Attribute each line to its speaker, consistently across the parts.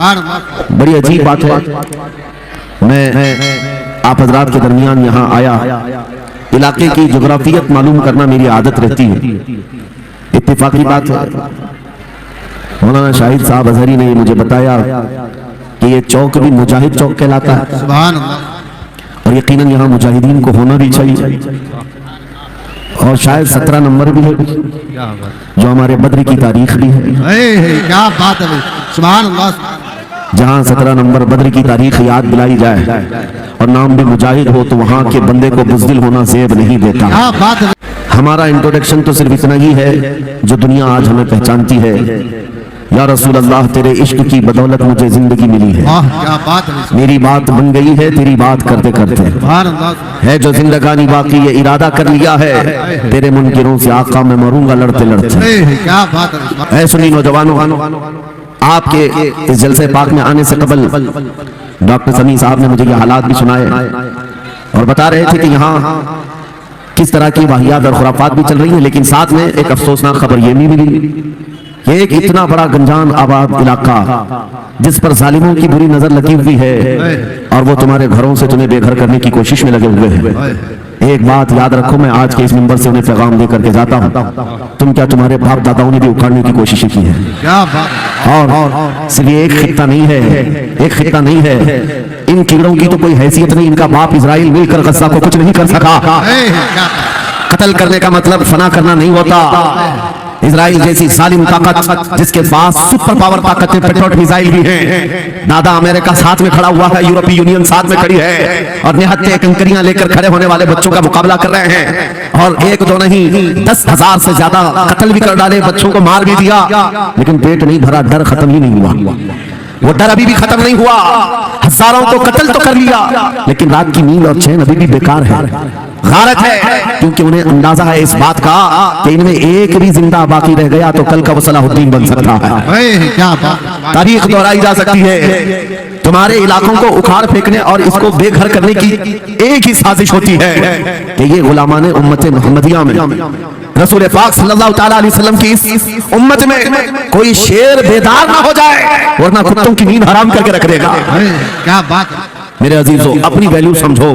Speaker 1: बड़ी अजीब बात है। मैं आप हजरात के दरमियान यहाँ आया, इलाके की जोग्राफियत मालूम करना मेरी आदत रहती है। इत्तेफाकी बात है, मौलाना शाहिद साहब अजहरी ने मुझे बताया कि ये चौक भी मुजाहिद चौक कहलाता है।
Speaker 2: सुभान अल्लाह।
Speaker 1: और यकीनन यहाँ मुजाहिदीन को होना भी चाहिए। और शायद 17 नंबर भी है जो हमारे बद्र की तारीख भी है।
Speaker 2: क्या बात है, सुभान अल्लाह।
Speaker 1: जहाँ 17 नंबर बद्र की तारीख याद दिलाई जाए और नाम भी मुजाहिद हो तो वहाँ के बंदे को बुज़दिल होना ज़ेब नहीं देता।
Speaker 2: क्या बात है।
Speaker 1: हमारा इंट्रोडक्शन तो सिर्फ इतना ही है जो दुनिया आज हमें पहचानती है। या रसूल अल्लाह, तेरे इश्क की बदौलत मुझे जिंदगी मिली है।
Speaker 2: क्या बात है।
Speaker 1: मेरी बात बन गई है तेरी बात करते करते।
Speaker 2: सुभान अल्लाह।
Speaker 1: है जो जिंदगानी बाकी ये इरादा कर लिया है, तेरे मुनकिरों से आका मैं मरूंगा लड़ते लड़ते।
Speaker 2: क्या बात है।
Speaker 1: ऐ सुनी नौजवानों, आपके इस जलसे पाक में आने से कबल डॉक्टर समी साहब ने मुझे ये हालात भी सुनाए और बता रहे थे कि यहाँ किस तरह की वाहियात और खुराफात भी चल रही है। लेकिन साथ में एक अफसोसनाक खबर ये भी मिली कि एक इतना बड़ा गंजान आबाद इलाका जिस पर जालिमों की बुरी नजर लगी हुई है और वो तुम्हारे घरों से तुम्हें बेघर करने की कोशिश में लगे हुए हैं। एक बात याद रखो, मैं आज के इस मिंबर से उन्हें पैगाम दे करके जाता हूँ, तुम क्या तुम्हारे बाप दादाओं ने भी उखाड़ने की कोशिश की है।
Speaker 2: क्या बात।
Speaker 1: और सिर्फ ये एक खित्ता नहीं है, एक खित्ता नहीं है, इन कीड़ों की तो कोई हैसियत नहीं। इनका बाप इजराइल मिलकर गज़ा को कुछ नहीं कर सका। कत्ल करने का मतलब फना करना नहीं होता। इजराइल जैसी जालिम ताकत जिसके पास सुपर पावर ताकतें, पेट्रोल मिसाइल भी हैं, दादा अमेरिका साथ में खड़ा हुआ है, यूरोपीय यूनियन साथ में खड़ी है और निहत्ते कंकरियां लेकर खड़े होने वाले बच्चों का मुकाबला कर रहे हैं। और एक दो नहीं 10,000 से ज्यादा कत्ल भी कर डाले, बच्चों को मार भी दिया, लेकिन पेट नहीं भरा, डर खत्म ही नहीं हुआ। वो डर अभी भी खत्म नहीं हुआ। हजारों को कत्ल तो कर लिया, लेकिन रात की नींद और चैन अभी भी बेकार है, गारत है, क्योंकि उन्हें अंदाजा है इस बात का कि इनमें एक भी जिंदा बाकी रह गया तो कल का वो सलाहुद्दीन बन सकता है।
Speaker 2: क्या बात।
Speaker 1: तारीख दोहराई जा सकती है। तुम्हारे इलाकों को उखाड़ फेंकने और इसको बेघर करने की एक ही साजिश होती है कि ये गुलामाने उम्मत मुहम्मदिया में रसूल पाक सल्लल्लाहु तआला अलैहि वसल्लम की इस उम्मत में कोई शेर बेदार ना हो जाए, वरना कुत्तों की नींद हराम करके रख देगा।
Speaker 2: क्या बात।
Speaker 1: मेरे अजीजों, अपनी वैल्यू समझो,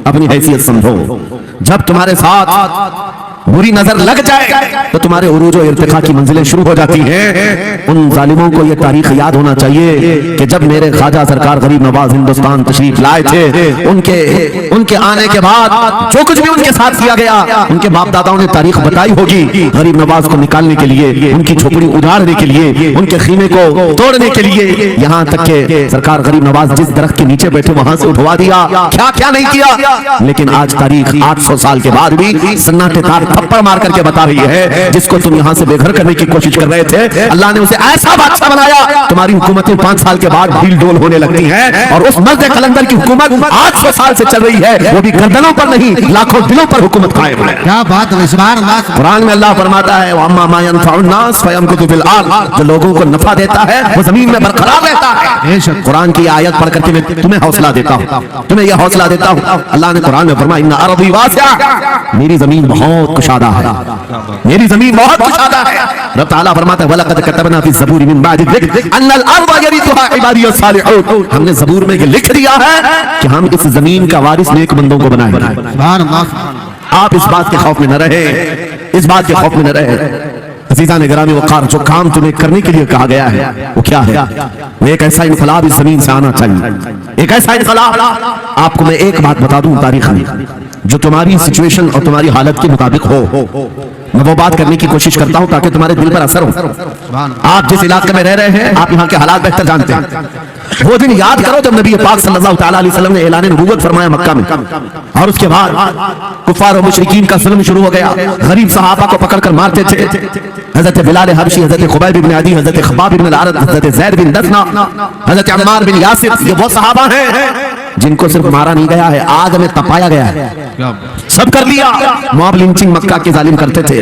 Speaker 1: अपनी हैसियत समझो। जब तुम्हारे साथ बुरी नजर लग जाए तो तुम्हारे उरूज और इर्तिका की मंजिलें शुरू हो जाती हैं। उन जालिमों को यह तारीख याद होना चाहिए कि जब मेरे ख्वाजा सरकार गरीब नवाज हिंदुस्तान तशरीफ लाए थे, उनके आने के बाद जो कुछ भी उनके साथ किया गया, उनके बाप दादाओं ने तारीख बताई होगी। गरीब नवाज को निकालने के लिए, उनकी झोपड़ी उजाड़ने के लिए, उनके खीमे को तोड़ने के लिए, यहाँ तक के सरकार गरीब नवाज जिस दरख्त के नीचे बैठे वहां से उठवा दिया, क्या क्या नहीं किया। लेकिन आज तारीख 800 साल के बाद भी सन्नाटेदार थप्पड़ मार करके बता रही है, जिसको तुम यहाँ से बेघर करने की कोशिश कर रहे थे, अल्लाह ने उसे ऐसा बादशाह बनाया, तुम्हारी हुकूमतें 5 साल के बाद ढील डोल होने लगती हैं। और उस मर्द कलंदर की हुकूमत 800 साल से चल रही है, वो भी गर्दनों पर नहीं, लाखों दिलों पर हुकूमत कायम है।
Speaker 2: क्या बात है। सुभान अल्लाह।
Speaker 1: कुरान में अल्लाह फरमाता है, वअम्मा मा यनफउन नास फयमकुतु फिल अर्द, जो लोगों को नफा देता है वो जमीन में बरकरार रहता है। कुरान की आयत पढ़ करके मैं तुम्हें हौसला देता हूँ, तुम्हें यह हौसला देता हूँ। अल्लाह ने कुरान में फरमाया, इन्ना अर्दी वासिअ, मेरी जमीन बहुत कुशादा है, मेरी जमीन बहुत कुशादा है। रब ताला फरमाता है, वलक़द कतबना फी ज़बूर मिन बादि ज़िक्र अन्नल अर्द यरिथुहा इबादियस सालिहून, हमने ज़बूर में ये लिख दिया है कि हम इस जमीन का वारिस नेक बंदों को बनाएंगे।
Speaker 2: सुभान अल्लाह।
Speaker 1: आप इस बात के खौफ में न रहे, इस बात के खौफ में न रहे। अज़ीज़ान गिरामी वक़ार, जो काम तुम्हें करने के लिए कहा गया है वो क्या है? वो एक ऐसा इनकलाब इस जमीन से आना चाहिए, एक ऐसा इनकलाब। आपको मैं एक बात बता दूं तारीख में, जो तुम्हारी सिचुएशन और तुम्हारी हालत के मुताबिक हो, मैं वो बात करने की कोशिश करता हूं ताकि तुम्हारे दिल पर असर हो। आप जिस इलाके में रह रहे हैं, आप यहाँ के हालात बेहतर जानते हैं। वो दिन याद करो जब नबी पाक सल्लल्लाहु तआला अलैहि वसल्लम ने ऐलान नबूवत फरमाया मक्का में, और उसके बाद कुफार और मुशरिकीन का जुल्म शुरू हो गया। गरीब सहाबा को पकड़कर मारते थे। हजरत बिलाल हबशी, हजरत खुबैब इब्न अदी, हजरत खब्बाब इब्न अल-अरद, हजरत ज़ैद बिन दसना, हजरत अम्मार बिन यासिर, ये वो सहाबा हैं जिनको सिर्फ मारा नहीं गया है, आग में तपाया गया है। सब कर दिया। मॉब लिंचिंग मक्का के जालिम करते थे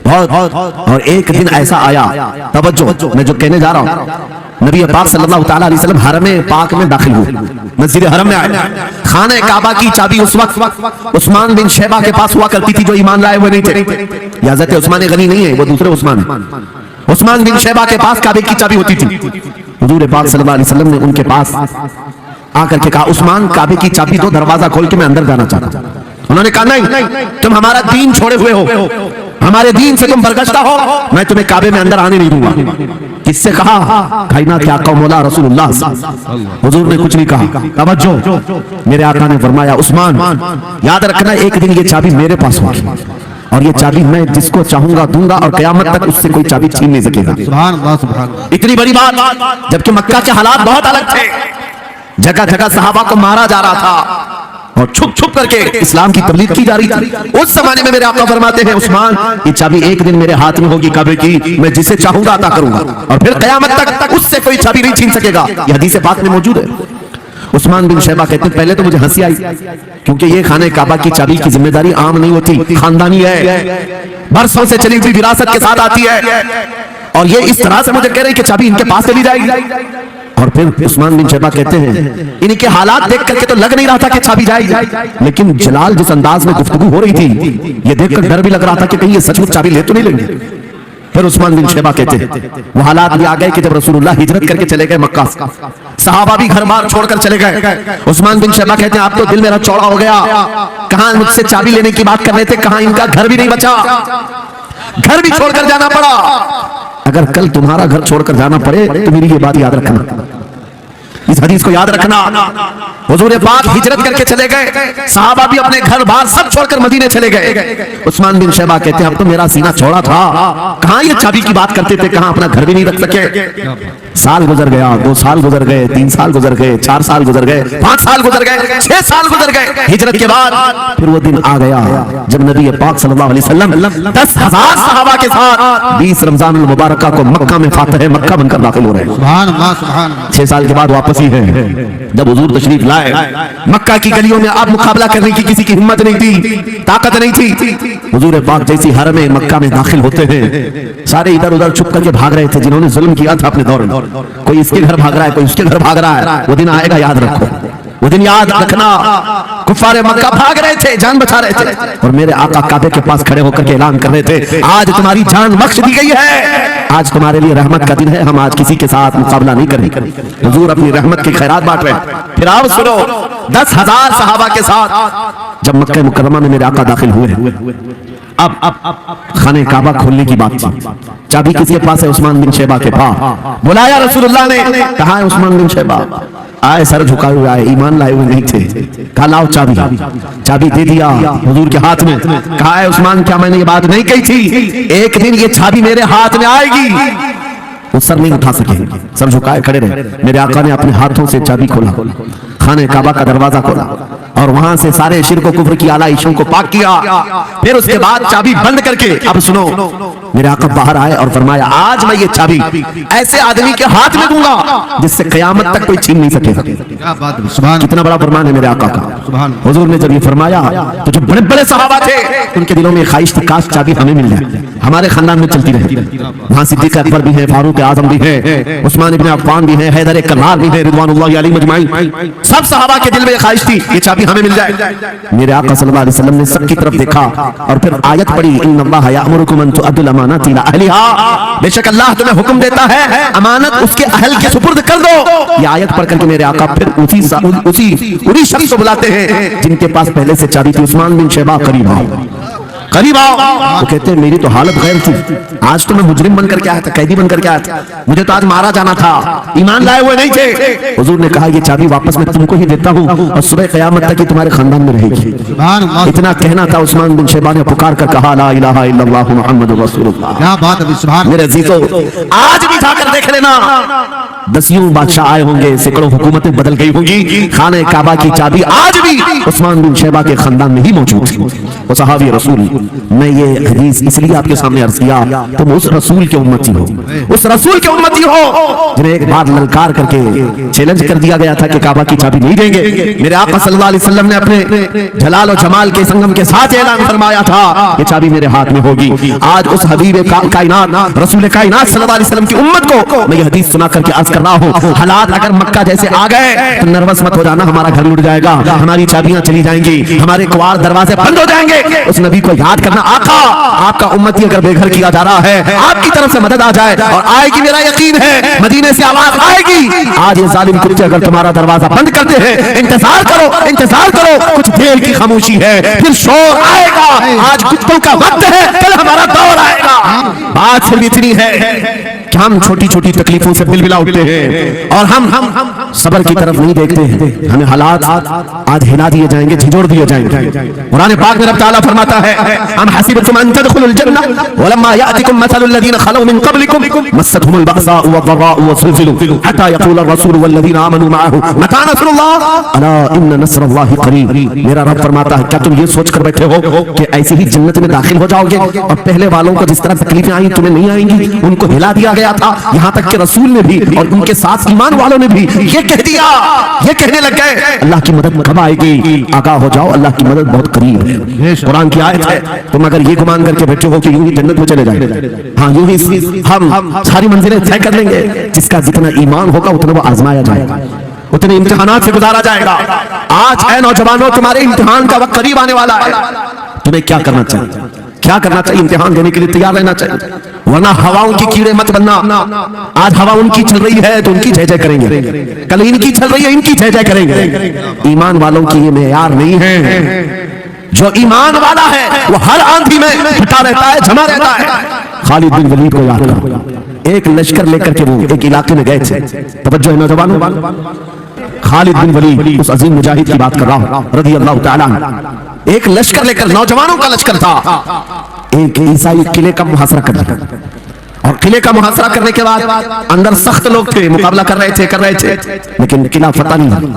Speaker 1: बहुत। और एक दिन ऐसा आया, तवज्जो मैं जो कहने जा रहा हूँ, नबी पाक सल्लल्लाहु तआला अलैहि वसल्लम हरम पाक में दाखिल हुए, मस्जिद हरम में आए। खाने काबा की चाबी उस वक्त उस्मान बिन शैबा के पास हुआ करती थी, जो ईमान लाए हुए नहीं थे। हज़रत उस्मान गनी नहीं है, वो दूसरे उस्मान बिन शैबा के पास काबे की चाबी होती थी। हुजूर पाक सल्लल्लाहु अलैहि वसल्लम ने उनके पास आकर के कहा, उस्मान काबे की चाबी दो, दरवाजा खोल के मैं अंदर जाना चाहता हूं। उन्होंने कहा नहीं, तुम हमारा दीन छोड़े हुए हो, हमारे दीन से तुम बरगश्ता हो, मैं तुम्हें काबे में अंदर आने नहीं दूंगा। किससे कहा? कायनात के आका मौला रसूलुल्लाह। हुजूर ने कुछ नहीं कहा। तवज्जो, मेरे आका ने फरमाया, उस्मान याद रखना, एक दिन ये चाबी मेरे पास होगी और ये चाबी मैं जिसको चाहूंगा दूंगा और कयामत तक उससे कोई चाबी छीन नहीं सकेगा।
Speaker 2: सुभान अल्लाह, सुभान अल्लाह।
Speaker 1: इतनी बड़ी बात, जबकि मक्का के हालात बहुत अलग थे। जगह जगह सहाबा को मारा जा रहा था और छुप छुप करके इस्लाम की तबलीग की जा रही थी। उस जमाने में मेरे आका फरमाते हैं, उस्मान ये चाबी एक दिन मेरे हाथ में होगी काबे की, मैं जिसे चाहूंगा अता करूंगा और फिर कयामत तक उससे कोई चाबी नहीं छीन सकेगा। यह हदीस पाक में मौजूद है। उस्मान बिन शैबा कहते हैं, पहले तो मुझे हंसी आई, क्योंकि ये खाने काबा की चाबी की जिम्मेदारी आम नहीं होती, खानदानी है, बरसों से चली हुई विरासत के साथ आती है। और ये इस तरह से मुझे कह रहे कि चाबी इनके पास चली जाएगी। और फिर उस्मान बिन शैबा कहते हैं, इनके हालात देख करके तो लग नहीं रहा था कि चाबी जाएगी, लेकिन जलाल जिस अंदाज में गुफ्तगू हो रही थी, ये देखकर डर भी लग रहा था कि कहीं ये सचमुच चाबी ले तो नहीं लेंगे। फिर उस्मान बिन शैबा कहते हैं, वो हालात भी आ गए कि जब रसूलुल्लाह हिजरत करके चले गए मक्का, सहाबा भी घर बार छोड़कर चले गए। उस्मान बिन शैबा कहते हैं, आप तो दिल मेरा चौड़ा हो गया, कहां मुझसे चाबी लेने की बात कर रहे थे, कहां इनका घर भी नहीं बचा, घर भी छोड़कर जाना पड़ा। अगर कल तुम्हारा घर छोड़कर जाना पड़े तो मेरी ये बात याद रखना, इस हदीस को याद रखना। हुजूर पाक हिजरत करके चले गए, सहाबा भी अपने घर बार सब छोड़कर मदीने चले गए। उस्मान बिन शैबा कहते हैं, अब तो मेरा सीना चौड़ा था, कहां ये चाबी की बात करते थे, कहां अपना घर भी नहीं रख सके। साल गुजर गया, 2 साल गुजर गए, 3 साल गुजर गए, 4 साल गुजर गए, 5 साल गुजर गए, 6 साल गुजर गए। हिजरत के बाद फिर वो दिन आ गया जब नबी पाक सल्लल्लाहु अलैहि वसल्लम 10,000 सहाबा के साथ 20 रमजान मुबारक को मक्का में फातह मक्का बनकर दाखिल हो रहे हैं।
Speaker 2: सुभान अल्लाह, सुभान अल्लाह।
Speaker 1: 6 साल के बाद वापस ही है। जब हुजूर तशरीफ लाए, मक्का की गलियों में अब मुकाबला करने की किसी की हिम्मत नहीं थी, ताकत नहीं थी। हुजूर पाक जैसी हरम में मक्का में दाखिल होते हैं, सारे इधर उधर छुप करके भाग रहे थे जिन्होंने जुल्म किया था अपने दौर में। कोई इसके घर भाग रहा है, कोई उसके घर भाग रहा है। वो दिन आएगा, याद रखो, वो दिन याद रखना। कुफारे मक्का भाग रहे थे, जान बचा रहे थे, और मेरे आका काबे के पास खड़े होकर के ऐलान कर रहे थे, आज तुम्हारी जान बख्श दी गई है, आज तुम्हारे लिए रहमत का दिन है, हम आज किसी के साथ मुकाबला नहीं करेंगे। हुजूर अपनी रहमत की खैरात बांट रहे हैं। फिर आओ सुनो, 10,000 सहाबा के साथ जब मक्का मुकर्रमा में मेरे आका दाखिल हुए, अब खाने काबा खोलने की बात थी। चाबी किसके पास है? उस्मान बिन शैबा के पास। बुलाया रसूलुल्लाह ने, कहा है उस्मान बिन शैबा? आए, सर झुकाए हुए आए, ईमान लाए हुए नहीं थे। कहा लाओ चाबी। चाबी दे दिया हुजूर के हाथ में। कहा है उस्मान, क्या मैंने ये बात नहीं कही थी, एक दिन ये चाबी मेरे हाथ में आएगी? वो सर नहीं उठा सके, सर झुकाए खड़े रहे। मेरे आका ने अपने हाथों से चाबी खोला, खाने काबा का दरवाजा खोला और वहां से सारे शिर्क व कुफ्र की आलाइशों को पाक किया। फिर उसके बाद चाबी बंद करके, अब सुनो, मेरे आका बाहर आए और फरमाया, आज मैं ये चाबी ऐसे आदमी के हाथ में दूंगा जिससे कयामत तक कोई छीन नहीं सकेगा।
Speaker 2: क्या बात है, सुभान।
Speaker 1: कितना बड़ा फरमान है मेरे आका का।
Speaker 2: सुभान।
Speaker 1: हुजूर ने जब ये फरमाया तो जो बड़े बड़े सहाबा थे उनके दिलों में ख्वाहिश थी, काश चाबी हमें मिल जाए, हमारे खानदान में चलती रहे। वहां सिद्दीक अकबर भी है, फारूक आजम भी है, उस्मान इब्न अफ़्फ़ान भी है, हैदर कर्रार भी है, रिज़वानुल्लाहि अलैहिम अजमाइन। सब सहाबा के दिल में ख्वाहिश थी ये चाबी हमें मिल जाए। मेरे आका सल्लल्लाहु अलैहि वसल्लम ने सबकी तरफ देखा और फिर आयत पढ़ी, इन्नल्लाह यअमुरुकुम अन तुअद्दुल अमानाति इला अहलिहा, बेशक अल्लाह तुम्हें हुक्म देता है अमानत उसके अहल के सुपुर्द कर दो। ये आयत पढ़ करके मेरे आका फिर उसी शख्स को बुलाते हैं जिनके पास पहले से चाबी थी। उस्मान बिन शैबा, करीब आओ, करीब आओ। वो कहते हैं मेरी तो हालत गैर थी, आज तो मैं मुजरिम बनकर के आया था, कैदी बनकर के आया था, मुझे तो आज मारा जाना था, ईमान लाए हुए नहीं थे। हुजूर ने कहा ये चाबी वापस मैं तुमको ही देता हूँ और सुबह क़यामत तक ही तुम्हारे खानदान में रहेगी।
Speaker 2: सुभान अल्लाह।
Speaker 1: इतना कहना था, उस्मान बिन शैबा ने पुकार कर कहा, ला इलाहा इल्लल्लाहु मुहम्मदुर रसूलुल्लाह।
Speaker 2: क्या बात है, सुभान।
Speaker 1: मेरे अजीजों, आज भी जाकर देख लेना, 10 बादशाह आए होंगे, सैकड़ों हुकूमतें बदल गई होंगी, खाने काबा की चाबी आज भी उस्मान बिन शैबा के खानदान में ही मौजूद थी। वो सहाबी रसूल। मैं ये हदीस इसलिए आपके सामने अर्ज किया, तुम उस रसूल के उम्मती हो, उस रसूल के उम्मती हो जिन्हें एक बार ललकार करके चैलेंज कर दिया गया था कि काबा की चाबी नहीं देंगे। मेरे आका सल्लल्लाहु अलैहि वसल्लम ने अपने जलाल और जमाल के संगम के साथ ऐलान फरमाया था ये चाबी मेरे हाथ में होगी। आज उस हबीब कायनात रसूल कायनात सल्लल्लाहु अलैहि वसल्लम की उम्मत को मैं ये हदीस सुना करके अर्ज कर कर रहा हूँ, हालात अगर मक्का जैसे आ गए तो नर्वस मत हो जाना, हमारा घर लुट जाएगा, हमारी चाबियां चली जाएंगी, हमारे कुआर दरवाजे बंद हो जाएंगे। उस नबी को याद करना, आका आपका उम्मती अगर बेघर किया जा रहा है, आपकी तरफ से मदद आ जाए और आएगी, मेरा यकीन है मदीने से आवाज आएगी। आज ये जालिम कुत्ते अगर तुम्हारा दरवाजा बंद करते हैं, इंतजार करो, इंतजार करो, कुछ देर की खामोशी है, फिर शोर आएगा। आज कुत्तों का वक्त है, कल हमारा दौर आएगा। बात सिर्फ इतनी है कि हम छोटी छोटी तकलीफों से बिलबिला उठते हैं और हम सबर की तरफ नहीं देखते हैं। हमें हालात आज हिला दिए जाएंगे, झिझोड़ दिए जाएंगे। कुरान पाक में रब ताला फरमाता है, हम हसीबतुम अन तदखुलुल जन्नह वलम्मा यातिकुम मसलुल लज़ीना खलौ मिन क़ब्लिकुम मस्सतहुमुल बअसाउ वद्दर्राउ वज़ुलज़िलू हत्ता यक़ूलर रसूलु वल्लज़ीना आमनू मअहू मता नस्रुल्लाह अला इन्न नस्रल्लाहि क़रीब। मेरा रब फरमाता है, क्या तुम ये सोचकर बैठे हो कि ऐसे ही जन्नत में दाखिल हो जाओगे और पहले वालों को जिस तरह तकलीफें आई तुम्हें नहीं आएंगी? उनको हिला दिया गया था, यहाँ तक कि रसूल ने भी और उनके साथ ईमान वालों ने भी ये कह दिया, ये कहने लग गए अल्लाह की मदद कब आएगी? आगाह हो जाओ, अल्लाह की मदद बहुत करीब है। कुरान की आयत है। तुम अगर ये गुमान करके बैठे हो कि यूं ही जन्नत में चले जाएंगे, हाँ यूं ही हम सारी मंजिलें तय कर लेंगे, जिसका जितना ईमान होगा उतना वो आजमाया जाएगा, उतने इम्तिहानात से गुजारा जाएगा। आज है नौजवानों, तुम्हारे इम्तिहान का वक्त करीब आने वाला है। तुम्हें क्या करना चाहिए? क्या करना चाहिए? इम्तिहान देने के लिए तैयार रहना चाहिए, वरना हवाओं की कीड़े मत बनना। आज हवा उनकी चल रही है तो उनकी जय जय करेंगे, कल इनकी चल रही है इनकी जय जय करेंगे। ईमान वालों की ये मेयार नहीं है। जो ईमान वाला है वो हर आंधी में फटा रहता है, जमा रहता है। खालिद बिन वलीद को याद करो, एक लश्कर लेकर के वो एक इलाके में गए थे। तवज्जो है नौजवानों, खालिद बिन वलीद उस अजीम मुजाहिद की बात कर रहा हूं रज़ी अल्लाह तआला अन्हु। एक लश्कर लेकर, नौजवानों का लश्कर था, एक ईसाई किले का मुहासरा कर रहा और किले का मुहासरा करने के बाद अंदर सख्त लोग थे, मुकाबला कर रहे थे, लेकिन किला फतह नहीं।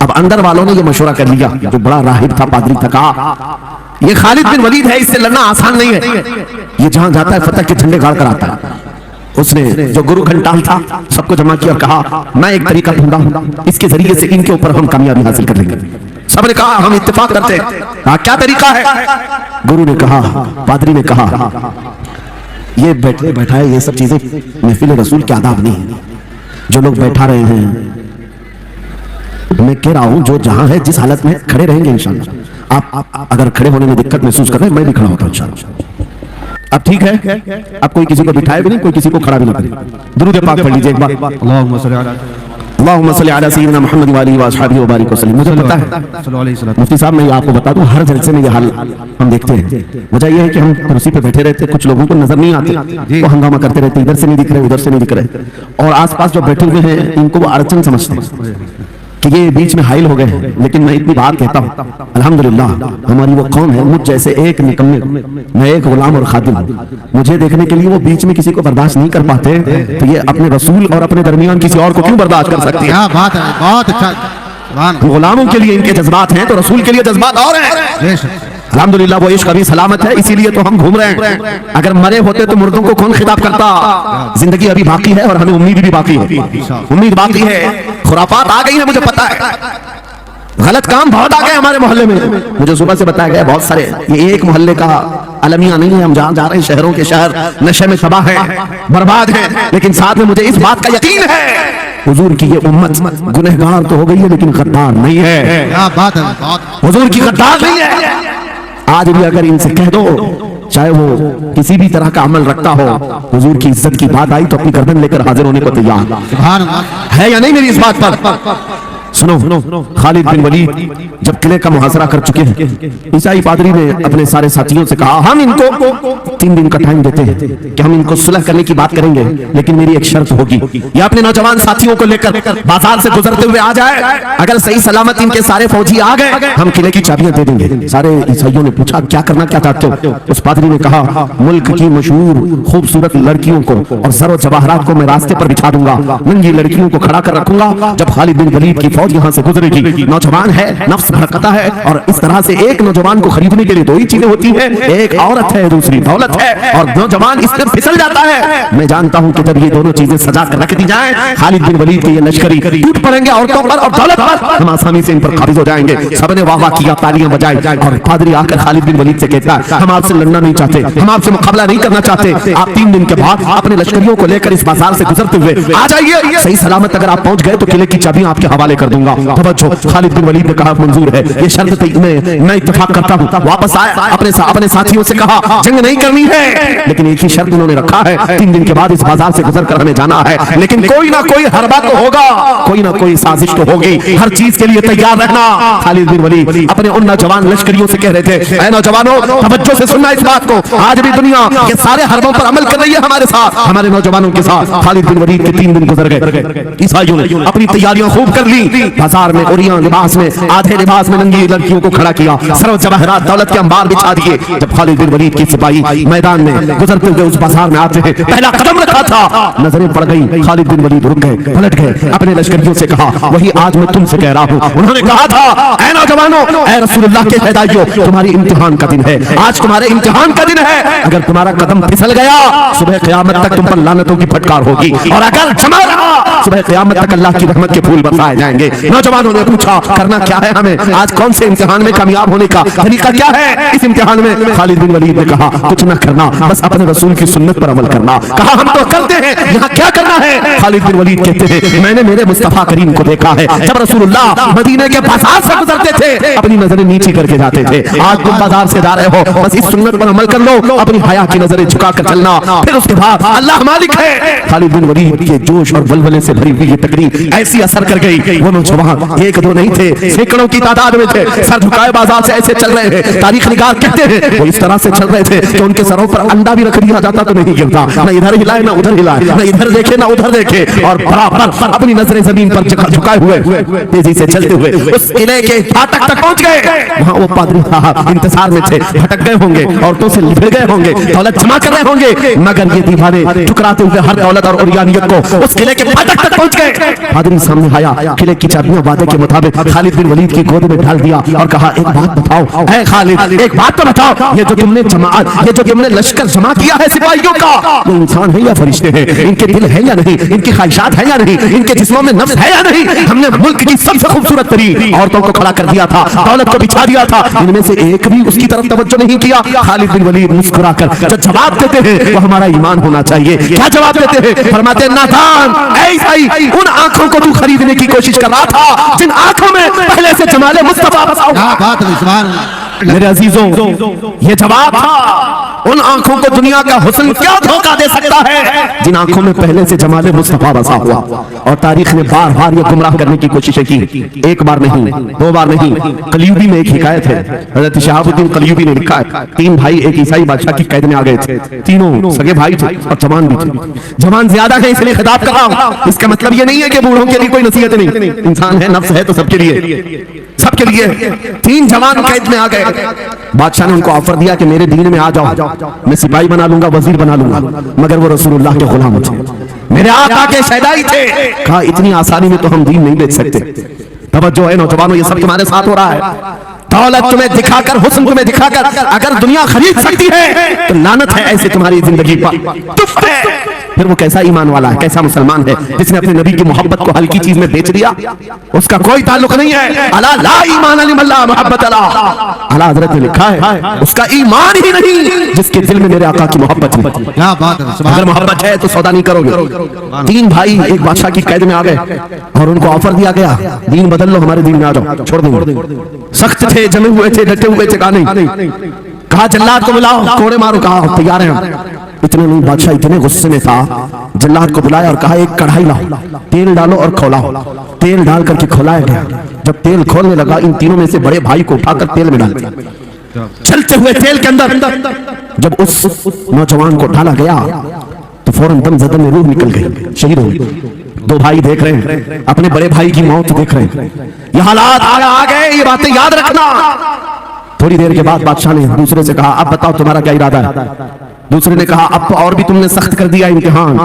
Speaker 1: अब अंदर वालों ने ये मशवरा कर लिया, जो बड़ा राहिब था, पादरी था, कहा ये खालिद बिन वलीद है, इससे लड़ना आसान नहीं है, ये जहां जाता है फतह के झंडे गाड़ कर आता है। उसने जो गुरु घंटाल था सबको जमा किया और कहा मैं एक तरीका ढूंढा हूं, इसके जरिए से इनके ऊपर हम कामयाबी हासिल कर लेंगे। सबने कहा हम इत्तेफाक करते हैं। क्या तरीका है? गुरु ने कहा, पादरी ने कहा, ये बैठाए ये सब चीजें महफिल रसूल के आदाब नहीं है। जो लोग बैठा रहे हैं, मैं कह रहा हूं जो जहां है जिस हालत में खड़े रहेंगे इंशाअल्लाह। आप अगर खड़े होने में दिक्कत महसूस कर रहे हैं, मैं भी खड़ा होता हूं इंशाअल्लाह। अब ठीक है, अब कोई किसी को बिठाए भी नहीं, कोई किसी को खड़ा भी ना करे। दुरूद पाक पढ़ लीजिए एक बार, अल्लाहुम्मा सल्ली अला सय्यिदिना मुहम्मद व आलिहि व अस्हाबिहि व बारिक वसल्लम। मुझे पता है मुफ्ती साहब, मैं आपको बता दूं, हर जलसे में ये हाल हम देखते हैं। वजह यह है कि हम कुर्सी पे बैठे रहते, कुछ लोगों को नजर नहीं आते, वो हंगामा करते रहते, इधर से नहीं दिख रहे, उधर से नहीं दिख रहे, और आसपास जो बैठे हुए हैं इनको वो अड़चन समझते हैं कि ये बीच में हाइल हो गए हैं। लेकिन मैं इतनी बात कहता हूँ, अल्हम्दुलिल्लाह हमारी वो कौम है, मुझ जैसे एक निकम्मे, मैं एक गुलाम और खादिम, मुझे देखने के लिए वो बीच में किसी को बर्दाश्त नहीं कर पाते, तो ये अपने रसूल और अपने दरमियान किसी और को क्यों बर्दाश्त कर सकते हैं?
Speaker 2: बात है, बहुत अच्छा।
Speaker 1: गुलामों के लिए इनके जज्बात हैं तो रसूल के लिए जज्बात और हैं। अल्हम्दुलिल्लाह वो इश्क अभी सलामत है, इसीलिए तो हम घूम रहे हैं। अगर मरे होते तो मुर्दों को कौन खिताब करता? जिंदगी अभी बाकी है और हमें उम्मीद भी बाकी है, उम्मीद बाकी है। खुराफात आ गई है, मुझे पता है, गलत काम बहुत आ गए हमारे मोहल्ले में। मुझे सुबह से बताया गया बहुत सारे, ये एक मोहल्ले का अलमिया नहीं है, हम जहां जा रहे हैं शहरों के शहर नशे में तबाह है, बर्बाद है। लेकिन साथ में मुझे इस बात का यकीन है, हुजूर की ये उम्मत गुनहगार तो हो गई है लेकिन गद्दार नहीं है।
Speaker 2: क्या बात है,
Speaker 1: हुजूर की गद्दार नहीं है। आज भी अगर इनसे कह दो, चाहे वो किसी भी तरह का अमल रखता हो, हुजूर की इज्जत की बात आई तो अपनी गर्दन लेकर हाजिर होने को तैयार है या नहीं? मेरी इस बात पर सुनो, खालिद बिन वलीद जब किले का मुहासरा कर चुके हैं, ईसाई पादरी ने अपने सारे साथियों से कहा हम इनको 3 दिन का टाइम देते हैं कि हम इनको सुलह करने की बात करेंगे, लेकिन मेरी एक शर्त होगी, ये अपने नौजवान साथियों को लेकर बाजार से गुजरते हुए आ जाए, अगर सही सलामत इनके सारे फौजी आ गए हम किले की चाबियां दे देंगे। सारे ईसाइयों ने पूछा क्या करना, क्या चाहते हो? उस पादरी ने कहा मुल्क की मशहूर खूबसूरत लड़कियों को और जरो जवाहरात को मैं रास्ते पर बिछा दूंगा, नंगी लड़कियों को खड़ा कर रखूंगा, जब खालिद बिन वलीद की फौज यहाँ से गुजरेगी। नौजवान है, नफ्स भड़कता है, और इस तरह से एक नौजवान को खरीदने के लिए दो ही चीजें होती हैं, एक औरत है, दूसरी दौलत है, और नौजवान इस पर फिसल जाता है। मैं जानता हूं कि जब ये दोनों चीजें सजा कर रख दी जाएं, खालिद बिन वलीद के ये लश्करी टूट पड़ेंगे औरतों पर और दौलत पर, हम आसानी से इन पर काबिज हो जाएंगे। सबने वाह वाह किया, तालियां बजाई, और पादरी आकर खालिद बिन वलीद से कहता है, हम आपसे लड़ना नहीं चाहते, हम आपसे मुकाबला नहीं करना चाहते, आप 3 दिन के बाद अपने लश्करियों को लेकर इस बाजार से गुजरते हुए आ जाइए, सही सलामत अगर आप पहुंच गए तो किले की चाबियां आपके हवाले कर दूंगा। तवज्जो, खालिद बिन वलीद ने कहा मंजूर है, ये शर्त मैं इत्तेफाक करता हूं। वापस आए, अपने साथियों से कहा जंग नहीं करनी है, लेकिन एक ही शर्त उन्होंने रखा है, 3 दिन के बाद इस बाजार से गुजर कर हमें जाना है, लेकिन कोई ना कोई हरबा तो होगा, कोई ना कोई साजिश तो होगी, हर चीज के लिए तैयार रहना। खालिद बिन वलीद अपने उन नौजवान लश्करियों से कह रहे थे, ऐ नौजवानों, तवज्जो से सुनना इस बात को, आज भी दुनिया ये सारे हरबों पर अमल कर रही है हमारे साथ, हमारे नौजवानों के साथ। खालिद बिन वलीद के 3 दिन गुजर गए, ईसाइयों ने अपनी तैयारियां खूब कर ली, बाजार में उरियां लिबास में, आधे लिबास में नंगी लड़कियों को खड़ा किया, सर्व जवाहरात दौलत के अंबार बिछा दिए। जब खालिद बिन वलीद के सिपाही मैदान में गुजरते हुए उस बाजार में आते हैं, पहला कदम रखा था, नजरें पड़ गई, खालिद बिन वलीद रुक गए, पलट गए, अपने लश्करियों से कहा, वही आज मैं तुमसे कह रहा हूं। उन्होंने कहा था, ऐ नौजवानों, ऐ रसूलुल्लाह के फैदाइयों, तुम्हारी इम्तिहान का दिन है, आज तुम्हारे इम्तिहान का दिन है, अगर तुम्हारा कदम फिसल गया, सुबह क़यामत तक तुम पर लानतों की फटकार होगी, और अगर जमा रहा, सुबह क़यामत तक अल्लाह की रहमत के फूल बरसाए जाएंगे। नौजवानों ने पूछा, करना क्या है हमें, आज कौन से इम्तिहान में कामयाब होने का तरीका क्या है इस इम्तिहान में? खालिद बिन वलीद ने कहा, कुछ न करना, बस अपने रसूल की सुन्नत पर अमल करना। कहा, हम तो करते हैं, यहाँ क्या करना है? खालिद बिन वलीद कहते हैं, मैंने मेरे मुस्तफा करीम को देखा है, जब रसूलुल्लाह मदीने के बाजार से गुजरते थे, अपनी नजरें नीची करके जाते थे। आज तुम बाजार से जा रहे हो, बस इस सुन्नत पर अमल कर लो, अपनी हया की नजरें झुकाकर चलना, फिर उसके बाद अल्लाह मालिक है। खालिद बिन वलीद के जोश और बलबले से भरी हुई ये तकरीर ऐसी असर कर गई, वो नौजवान एक दो नहीं थे, सैकड़ों की तादाद में थे, सर झुकाए बाजार से ऐसे चल रहे हैं, तारीख निगार कहते हैं वो इस तरह से चल रहे थे कि उनके सरों पर अंडा भी रख दिया जाता तो नहीं गिरता, न इधर हिलाए न उधर हिलाए, न इधर देखे न उधर देखे, और बराबर अपनी नजरें जमीन पर झुकाए हुए तेजी से चलते हुए उस किले के फाटक तक पहुंच गए। वहां वो पादरी साहब इंतजार में थे, भटक गए होंगे, औरतों से लिपट गए होंगे, दौलत जमा कर रहे होंगे, मगर ये दीवाने ठुकराते हुए हर दौलत और उरियानियत को उस किले के फाटक तक पहुंच गए। पादरी सामने आया, किले की चाबियां वादे के मुताबिक खालिद बिन वलीद की गोद में डाल दिया और कहा, एक बात बताओ ऐ खालिद, एक बात तो बताओ, ये जो तुमने लश्कर जमा किया है सिपाहियों का, ये इंसान है या फरिश्ते हैं? इनके दिल है या नहीं? इनकी ख्वाहिशात है या नहीं? इनके जिस्मों में नफ्स है या नहीं? हमने मुल्क की सबसे खूबसूरत तरीन औरतों को खड़ा कर दिया था, दौलत को बिछा दिया था, इनमें से एक भी उसकी तरफ तवज्जो नहीं किया। खालिद बिन वलीद मुस्कुराकर जो जवाब देते हैं वो हमारा ईमान होना चाहिए। क्या जवाब देते हैं? फरमाते, नादान, ऐसी उन आंखों को तू खरीदने की कोशिश कर रहा था जिन आंखों में पहले से जमाले मुस्तफा बसा हुआ।
Speaker 2: क्या बात है, सुभान अल्लाह।
Speaker 1: मेरे अजीजों, ये जवाब था, उन आंखों को दुनिया का हुस्न क्या धोखा दे सकता है जिन आंखों में पहले से जमाले मुस्तफा बसा हुआ। और तारीख ने बार बार ये गुमराह करने की कोशिशें की, एक बार नहीं, 2 बार नहीं। कलयुबी में एक हिकायत है, हजरत शहाबुद्दीन कलयुबी ने लिखा है, 3 भाई एक ईसाई बादशाह की कैद में आ गए थे, तीनों सगे भाई थे और जवान भी थे। जवान ज्यादा है इसलिए खिताब कर रहा हूं, इसका मतलब ये नहीं है कि बूढ़ों के लिए कोई नसीहत नहीं, इंसान है, नफ्स है, तो सबके लिए 3 जवान कैद में आ गए। बादशाह ने उनको ऑफर दिया कि मेरे दीन में आ जाओ, मैं सिपाही बना लूंगा, वजीर बना लूंगा, मगर वो रसूलुल्लाह के गुलाम थे, मेरे आका के शहदाई थे। कहा, इतनी आसानी में तो हम दीन नहीं बेच सकते। तवज्जो है नौजवानों, ये सब तुम्हारे साथ हो रहा है। दौलत तुम्हें दिखाकर, हुस्न तुम्हें दिखाकर अगर दुनिया खरीद सकती है तो लानत है ऐसे तुम्हारी जिंदगी पर। फिर वो कैसा ईमान वाला है, कैसा मुसलमान है जिसने अपने नबी की मोहब्बत को हल्की चीज में बेच दिया? उसका कोई ताल्लुक नहीं है। अला ला ईमान लिमल्ला मोहब्बत अला, अला हजरत ने लिखा है, उसका ईमान ही नहीं जिसके दिल में मेरे आका की मोहब्बत है।
Speaker 2: क्या बात है,
Speaker 1: अगर मोहब्बत है तो सौदा नहीं करोगे। 3 भाई एक बादशाह की कैद में आ गए और उनको ऑफर दिया गया, दीन बदल लो, हमारे दीन में आ जाओ, छोड़ देंगे। सख्त थे, जमे हुए थे, डटे हुए थे, कहा नहीं। कहा जल्लाद को बुलाओ, कोड़े मारो, कहा तैयार हैं। इतने नहीं, बादशाह इतने गुस्से में था, जल्लाद को बुलाया और कहा, एक कढ़ाई लाओ, तेल डालो और खौलाओ। तेल डाल करके खौलाया गया। जब तेल खोलने लगा, इन तीनों में से बड़े भाई को उठाकर तेल में डाल दिया। चलते हुए तेल के अंदर जब उस नौजवान को डाला गया तो फौरन दम ज़दन में रूह निकल गई, शहीद हो गए। 2 भाई देख रहे हैं, अपने बड़े भाई की मौत देख रहे हैं। ये हालात आ गए, ये बातें याद रखना। थोड़ी देर के बाद बादशाह ने दूसरे से कहा, अब बताओ तुम्हारा क्या इरादा है? दूसरे ने कहा, अब तो और भी तुमने सख्त कर दिया इम्तिहान,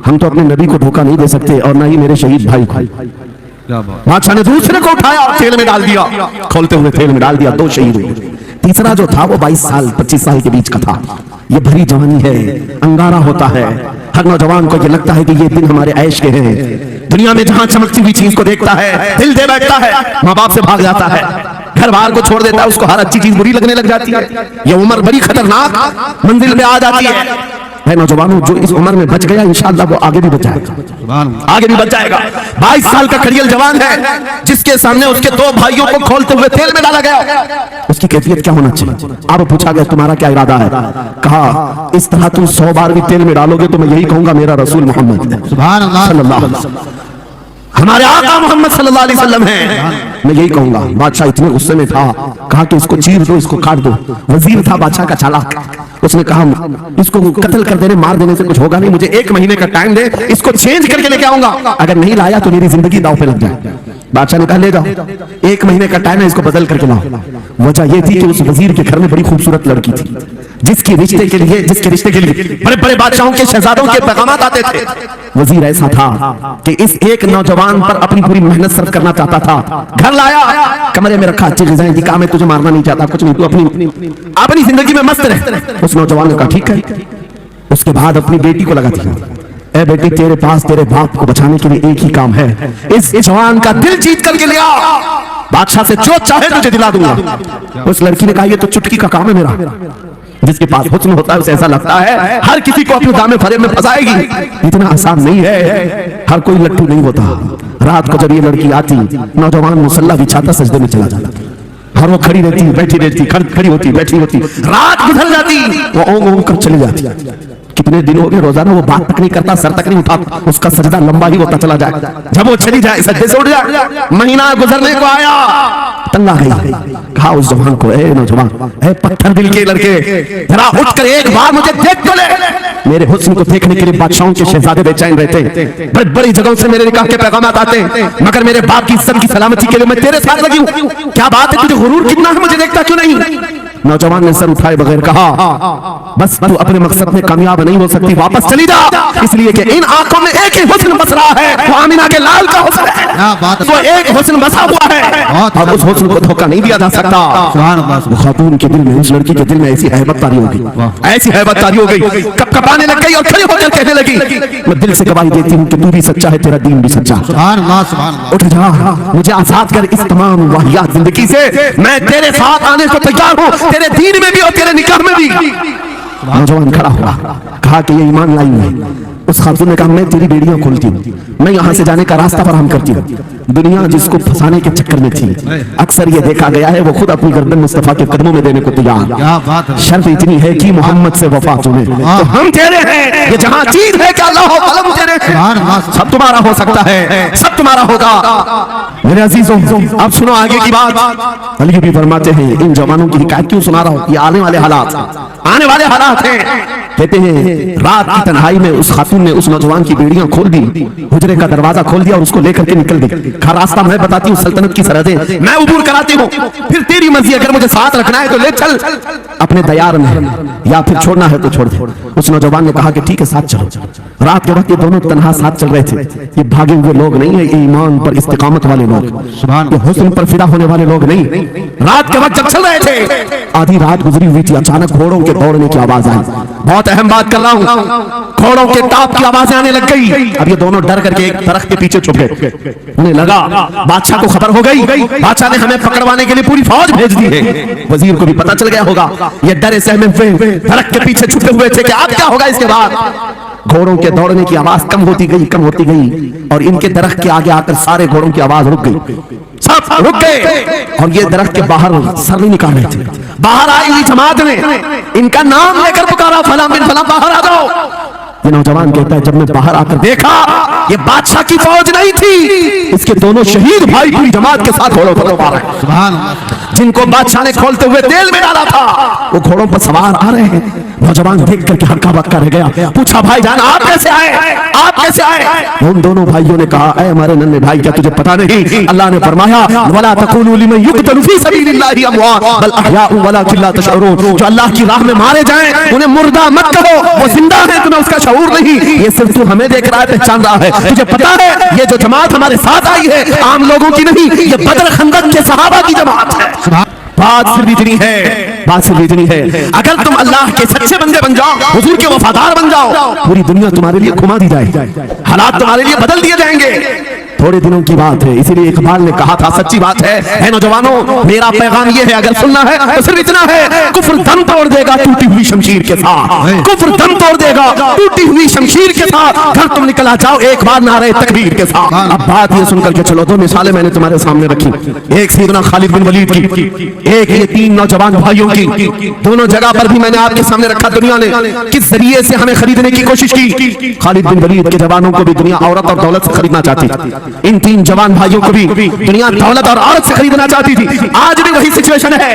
Speaker 1: हम तो अपने नबी को धोखा नहीं दे सकते और ना ही मेरे शहीद भाई को।
Speaker 2: क्या बात।
Speaker 1: बादशाह ने दूसरे को उठाया और तेल में डाल दिया, खोलते हुए तेल में डाल दिया, 2 शहीद हुए। तीसरा जो था वो 22 साल 25 साल के बीच का था। ये भरी जवानी है, अंगारा होता है, हर नौजवान को ये लगता है कि ये दिन हमारे ऐश के हैं। दुनिया में जहां चमकती हुई चीज को देखता है दिल दे बैठता है, माँ बाप से भाग जाता है, घर बार को छोड़ देता है, उसको हर अच्छी चीज बुरी लगने लग जाती है। ये उम्र बड़ी खतरनाक मंजिल में आ जाती है नौजवानों, जो इस उम्र में बच गया इंशाअल्लाह वो आगे भी बच जाएगा, आगे भी बच जाएगा। 22 साल का कड़ियल जवान है जिसके सामने उसके 2 भाइयों को खोलते हुए तेल में डाला गया। उसकी कैफियत क्या होना चाहिए? अब पूछा गया तुम्हारा क्या इरादा है? कहा इस तरह तुम 100 बार भी तेल में डालोगे तो मैं यही कहूंगा मेरा रसूल मोहम्मद
Speaker 2: सुभान अल्लाह
Speaker 1: सल्लल्लाहु अलैहि वसल्लम, हमारे आका मोहम्मद सल्लल्लाहु अलैहि वसल्लम है, मैं यही कहूंगा। बादशाह इतने गुस्से में था, कहा कि इसको चीर दो, इसको काट दो। वजीर था बादशाह का चालाक, उसने कहा इसको कत्ल कर देने मार देने से कुछ होगा नहीं, मुझे 1 महीने का टाइम दे, इसको चेंज करके लेके आऊंगा, अगर नहीं लाया तो मेरी जिंदगी दांव पे लग जाए। बादशाह ने कहा ले जाओ, 1 महीने का टाइम है, इसको बदल करके लाओ। वजह यह थी कि उस वजीर के घर में बड़ी खूबसूरत लड़की थी जिसके रिश्ते के लिए बड़े बड़े बादशाहों के शहजादों के पैगाम आते थे। वजीर ऐसा था कि इस एक नौजवान पर अपनी पूरी मेहनत सर्व करना चाहता था। घर लाया, कमरे में रखा, अच्छी ग़िज़ाएं दी, कहा मैं तुझे मारना नहीं चाहता, कुछ नहीं, तू अपनी जिंदगी में मस्त रह। उस नौजवान ने कहा ठीक है। उसके बाद अपनी बेटी को लगा दिया, ए बेटी तेरे पास तेरे बाप को बचाने के लिए एक ही काम है, इस जवान का दिल जीत करके ले आ, बादशाह से जो चाहे तुझे दिला दूंगा। उस लड़की ने कहा ये तो चुटकी का काम है मेरा। जिसके पास हुस्न होता है उसे ऐसा लगता है हर किसी को अपने दामे फरेब में फंसाएगी। इतना आसान नहीं है, हर कोई लट्टू नहीं होता। रात को जब ये लड़की आती, नौजवान मुसल्ला बिछाता सजदे में चला जाता, और वो खड़ी रहती बैठी रहती, खड़ी होती बैठी होती, रात गुजर जाती, वो ओंग ओंग कर चली जाती। कितने दिन हो गए रोजाना वो बात तक नहीं करता, सर तक नहीं उठाता, उसका सजदा लंबा ही होता चला जाए। जब वो चली जाए सजदे से उठ जाए, महीना गुजरने को आया, तंग आ गई, कहा उस जवान को, ए नौजवान, ए पत्थर दिल के लड़के, जरा उठकर एक बार मुझे देख तो ले। मेरे हुस्न को देखने के लिए बादशाहों के शहजादे बेचैन रहते, बड़ी बड़ी जगहों से मेरे निकाह के पैगाम आते, मगर मेरे बाप की इज्जत की सलामती के लिए मैं तेरे साथ लगी हूँ। क्या बात है, तुझे गुरूर कितना है, मुझे देखता क्यों नहीं? नौजवान ने सर उठाए बगैर कहा बस तू अपने मकसद में कामयाब नहीं हो सकती, वापस चली जा, इसलिए कि इन आंखों में एक ही हुस्न बस रहा है, वो आमिना के लाल का हुस्न है, वो एक हुस्न बसा हुआ है और उस हुस्न को धोखा नहीं दिया जा सकता। वो खातून के दिल में, उस लड़की के दिल में ऐसी हैबत तारी हो गई, ऐसी हैबत तारी हो गई, कपकपाने लग गई और खड़ी होकर कहने लगी, मैं दिल से गवाही देती हूँ कि तू भी सच्चा है, तेरा दीन भी सच्चा। उठ जा, मुझे आजाद कर इस तमाम वाहियात जिंदगी से, मैं तेरे साथ आने को तैयार हूँ, तेरे दीन में भी और तेरे निकाह में भी। नौजवान खड़ा हुआ, कहा कि ये ईमान लाई है। उस खातून ने कहा मैं तेरी बेड़ियां खोलती हूँ, मैं यहाँ से जाने का रास्ता फराहम करती हूँ। दुनिया जिसको फंसाने के चक्कर में थी, अक्सर ये देखा गया है वो खुद अपनी गर्दन मुस्तफा के कदमों में देने को तैयार। शर्त इतनी है कि मोहम्मद से वफा चुने, तो हम तेरे हैं, ये जहाँ चीज है कि अल्लाह हो कलम तेरे, सब तुम्हारा हो सकता है, सब तुम्हारा होगा। मेरे अजीजों अब सुनो आगे की बात। अली भी फरमाते हैं इन जवानों की हिकायत क्यों सुना रहा हूँ, ये आने वाले हालात हैं। कहते हैं रात की तन्हाई में उस खातून ने उस नौजवान की बेड़ियां खोल दी, हुजरे का दरवाजा खोल दिया और उसको लेकर के निकल गई। खा रास्ता मैं बताती हूँ, सल्तनत की सरहदें मैं उबूर कराती हूँ, फिर तेरी मर्जी, अगर मुझे साथ रखना है तो ले चल अपने दयार में, या फिर छोड़ना है तो छोड़ दे। उस नौजवान ने कहा कि ठीक है साथ चलो। रात के वक्त ये दोनों तन्हा साथ चल रहे थे। ये भागे हुए लोग नहीं है, ये ईमान पर इस्तिकामत वाले लोग, ये हुस्न पर फिदा होने वाले लोग नहीं। रात के वक्त जब चल रहे थे, आधी रात गुजरी हुई थी, अचानक घोड़ों के दौड़ने की आवाज आई। बहुत अहम बात कर रहा हूँ, घोड़ों के टाप की आवाजें आने लग गई। अब ये दोनों डर करके एक दरख्त के पीछे छुप गए। उन्हें लगा बादशाह को खबर हो गई, बादशाह ने हमें पकड़वाने के लिए पूरी फौज भेज दी है। वजीर को भी पता चल गया होगा, ये डरे सहमे दरख्त के पीछे छुपे हुए थे कि अब क्या होगा इसके बाद। घोड़ों के दौड़ने की आवाज कम होती गई और इनके दरख्त के आगे आकर सारे घोड़ों की आवाज रुक गई, सब रुक गए और ये दरख्त के बाहर सर नहीं निकाल रहे थे। बाहर आई हुई जमात ने इनका नाम लेकर पुकारा, फला बिन फला बाहर आ जाओ। ये नौजवान कहता है जब मैं बाहर आकर देखा ये बादशाह की फौज नहीं थी, इसके दोनों शहीद भाई पूरी जमात के साथ घोड़ों पर सवार हैं, जिनको बादशाह ने खोलते हुए तेल में डाला था, वो घोड़ों पर सवार आ रहे हैं। नौजवान देख करके हक्का बक्का रह गया, पूछा भाईजान आप कैसे आए, आप कैसे आए? उन दोनों भाइयों ने कहा ऐ हमारे नन्हे भाई क्या तुझे पता नहीं, अल्लाह ने फरमाया वला तकुलू लिमन युक़तलू फी सबीलिल्लाहि अमवात बल अहयाउ वलाकिन ला तशऊरून, जो अल्लाह की राह में मारे जाएं उन्हें मुर्दा मत कहो, वो जिंदा है, तुम्हें उसका शऊर नहीं। ये सिर्फ तू हमें देख रहा है, पहचान रहा है, तुझे पता है ये जो जमात हमारे साथ आई है आम लोगों की नहीं, ये बदर खंदक के सहाबा की जमात है। बात सिर्फ इतनी है, बात सिर्फ इतनी है, अगर तुम अल्लाह के सच्चे बंदे बन जाओ, हुजूर के वफादार बन जाओ, पूरी दुनिया तुम्हारे लिए घुमा दी जाए, हालात तुम्हारे लिए बदल दिए जाएंगे। थोड़े दिनों की बात है, इसीलिए इकबाल ने कहा था सच्ची बात है नौजवानों मेरा पैगाम ये है, अगर सुनना है तो सिर्फ इतना है, कुफ्र दम तोड़ देगा टूटी हुई शमशीर के साथ, कुफ्र दम तोड़ देगा टूटी हुई शमशीर के साथ, घर तुम निकल आ जाओ एक बार नारे तकबीर के साथ। अब बात ये सुनकर के चलो, दो मिसालें मैंने तुम्हारे सामने रखी, एक सैयदना खालिद बिन वलीद की, एक ये तीन नौजवान भाइयों की, दोनों जगह पर भी मैंने आपके सामने रखा दुनिया ने किस जरिए से हमें खरीदने की कोशिश की। खालिद बिन वलीद के जवानों को भी दुनिया औरत और दौलत से खरीदना चाहती, इन तीन जवान भाइयों को भी दुनिया दौलत और औरत से खरीदना चाहती थी। आज भी वही सिचुएशन है,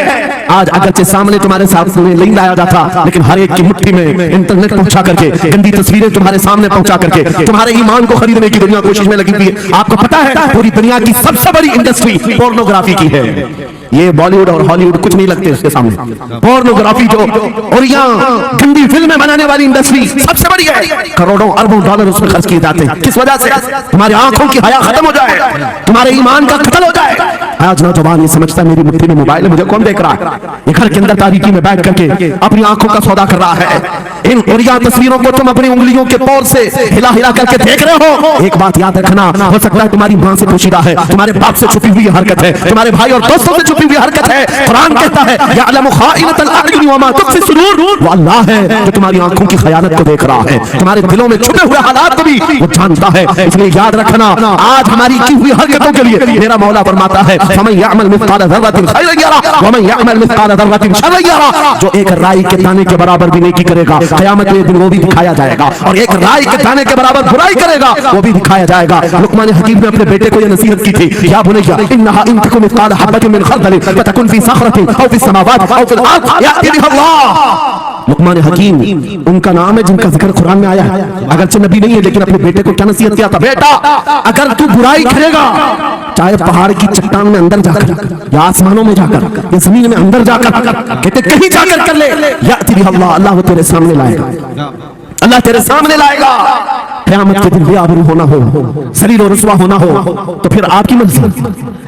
Speaker 1: आज अगरचे सामने तुम्हारे सामने नहीं लाया जाता, लेकिन हर एक की मुट्ठी में इंटरनेट पहुंचा करके गंदी तस्वीरें तुम्हारे सामने पहुंचा करके तुम्हारे ईमान को खरीदने की दुनिया कोशिश में लगी हुई है। आपको पता है पूरी दुनिया की सबसे बड़ी इंडस्ट्री पोर्नोग्राफी की है, ये बॉलीवुड और हॉलीवुड कुछ नहीं लगते उसके सामने। पोर्नोग्राफी जो और यहाँ गंदी फिल्में बनाने वाली इंडस्ट्री सबसे बड़ी है, करोड़ों अरबों डॉलर उसमें खर्च किए जाते हैं। किस वजह से? तुम्हारी आंखों की हया खत्म हो जाए, तुम्हारे ईमान का कत्ल हो जाए। आज नौजवान ये समझता है मेरी मुट्ठी में मोबाइल है, मुझे कौन देख रहा है, ये घर के अंदर तारीकी में बैठ करके अपनी आंखों का सौदा कर रहा है। इन उरिया तस्वीरों को तुम अपनी उंगलियों के तौर से हिला हिला करके देख रहे हो। एक बात याद रखना, हो सकता है तुम्हारी मां से पोशीदा है, तुम्हारे बाप से छुपी हुई हरकत है, तुम्हारे भाई और दोस्तों से छुपी हुई हरकत है। कुरान कहता है यअलमु खाइनतल अयुनि व मा तुख्फी सुदूर, वो अल्लाह है जो तुम्हारी आंखों की खयानत को देख रहा है, तुम्हारे दिलों में छुपे हुए हालात को भी वो जानता है। इसलिए याद रखना आज हमारी की हुई हरकतों के लिए मेरा मौला फरमाता है फमन यअमल मिस्काल ज़र्रतिन खैरन यरा व मन यअमल मिस्काल ज़र्रतिन शर्रन यरा, जो एक राई के दाने के बराबर भी नेकी करेगा क़यामत के दिन वो भी दिखाया जाएगा, और एक राई के दाने के बराबर बुराई करेगा वो भी दिखाया जाएगा। लुक़मान हकीम ने अपने बेटे को ये नसीहत की थी, या बुनय्या इन्नहा इन तकुन मिस्काल हब्बतिन मिन खर्दलिन फतकुन फी सखरतिन औ फी समावात औ फिल अर्द याति बिहा अल्लाह। लुक़मान हकीम उनका नाम है जिनका जिक्र कुरान में आया है, अगरचे नबी नहीं है, लेकिन अपने बेटे को क्या नसीहत किया था, बेटा अगर तू बुराई करेगा चाहे पहाड़ की चट्टान में अंदर जाकर या आसमानों में जाकर या जमीन में अंदर जाकर, कहते कहीं जाकर कर ले, याति बिहा अल्लाह, अल्लाह वो तेरे सामने लाएगा, अल्लाह तेरे सामने लाएगा। क़यामत के दिन बेआबरू होना हो, ज़लील और रुसवा होना हो, तो फिर आपकी मंज़िल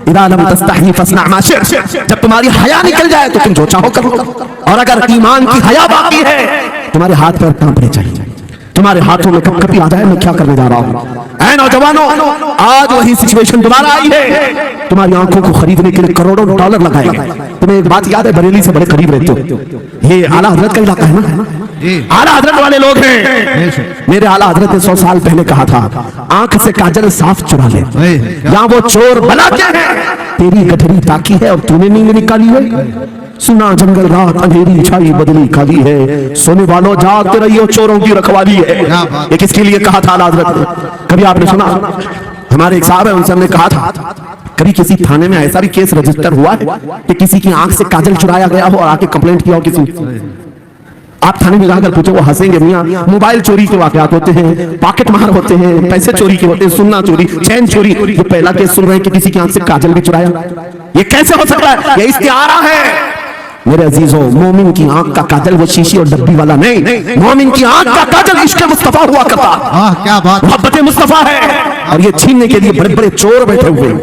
Speaker 1: इज़ा लम तस्तही फस्ना मा शि'त, जब तुम्हारी हया निकल जाए तो तुम जो चाहो कर लो, और अगर ईमान की हया बाकी है तुम्हारे हाथ पैर कांपने चाहिए, तुम्हारे हाथों में कपकपी आ जाए मैं क्या करने जा रहा हूँ। ऐ नौजवानों आज वही सिचुएशन दोबारा आई है, तुम्हारी आंखों को खरीदने के लिए करोड़ों डॉलर लगाए गए। तुम्हें एक बात याद है, बरेली से बड़े करीब रहते हो, ये आला हजरत का इलाका है ना, आला हजरत वाले लोग हैं। मेरे आला हजरत ने 100 साल पहले कहा था आंख से काजल साफ चुरा ले, यहाँ वो चोर बना क्या है, तेरी गठरी ताकी है और तूने नींद निकाली है। सुना जंगल रात अंधेरी छाई बदली काली है, सोने वालों जागते रहियो चोरों की रखवाली है। ये किसके लिए कहा था आला हजरत ने? कभी आपने सुना? हमारे एक साहब है, उनसे हमने कहा था कभी किसी थाने में ऐसा भी केस रजिस्टर हुआ है कि किसी की आंख से काजल चुराया गया हो और आके कंप्लेंट किया हो किसी? आप थाने में जाकर पूछो, वो हंसेंगे। मियां मोबाइल चोरी के वाकयात होते हैं, पॉकेट मार होते हैं, पैसे चोरी के होते हैं, सुन्ना चोरी, चैन चोरी। ये पहला केस सुन रहे हैं कि किसी की आंख से काजल भी चुराया, ये कैसे हो सकता है? ये इस्तिआरा है मेरे अजीजों। मोमिन की आंख का काजल वो शीशी और डब्बी वाला नहीं, मोमिन की आंख का काजल इश्क़ मुस्तफा हुआ करता,
Speaker 2: क्या बात,
Speaker 1: मोहब्बत मुस्तफा है। और ये छीनने के लिए बड़े बड़े चोर बैठे हुए।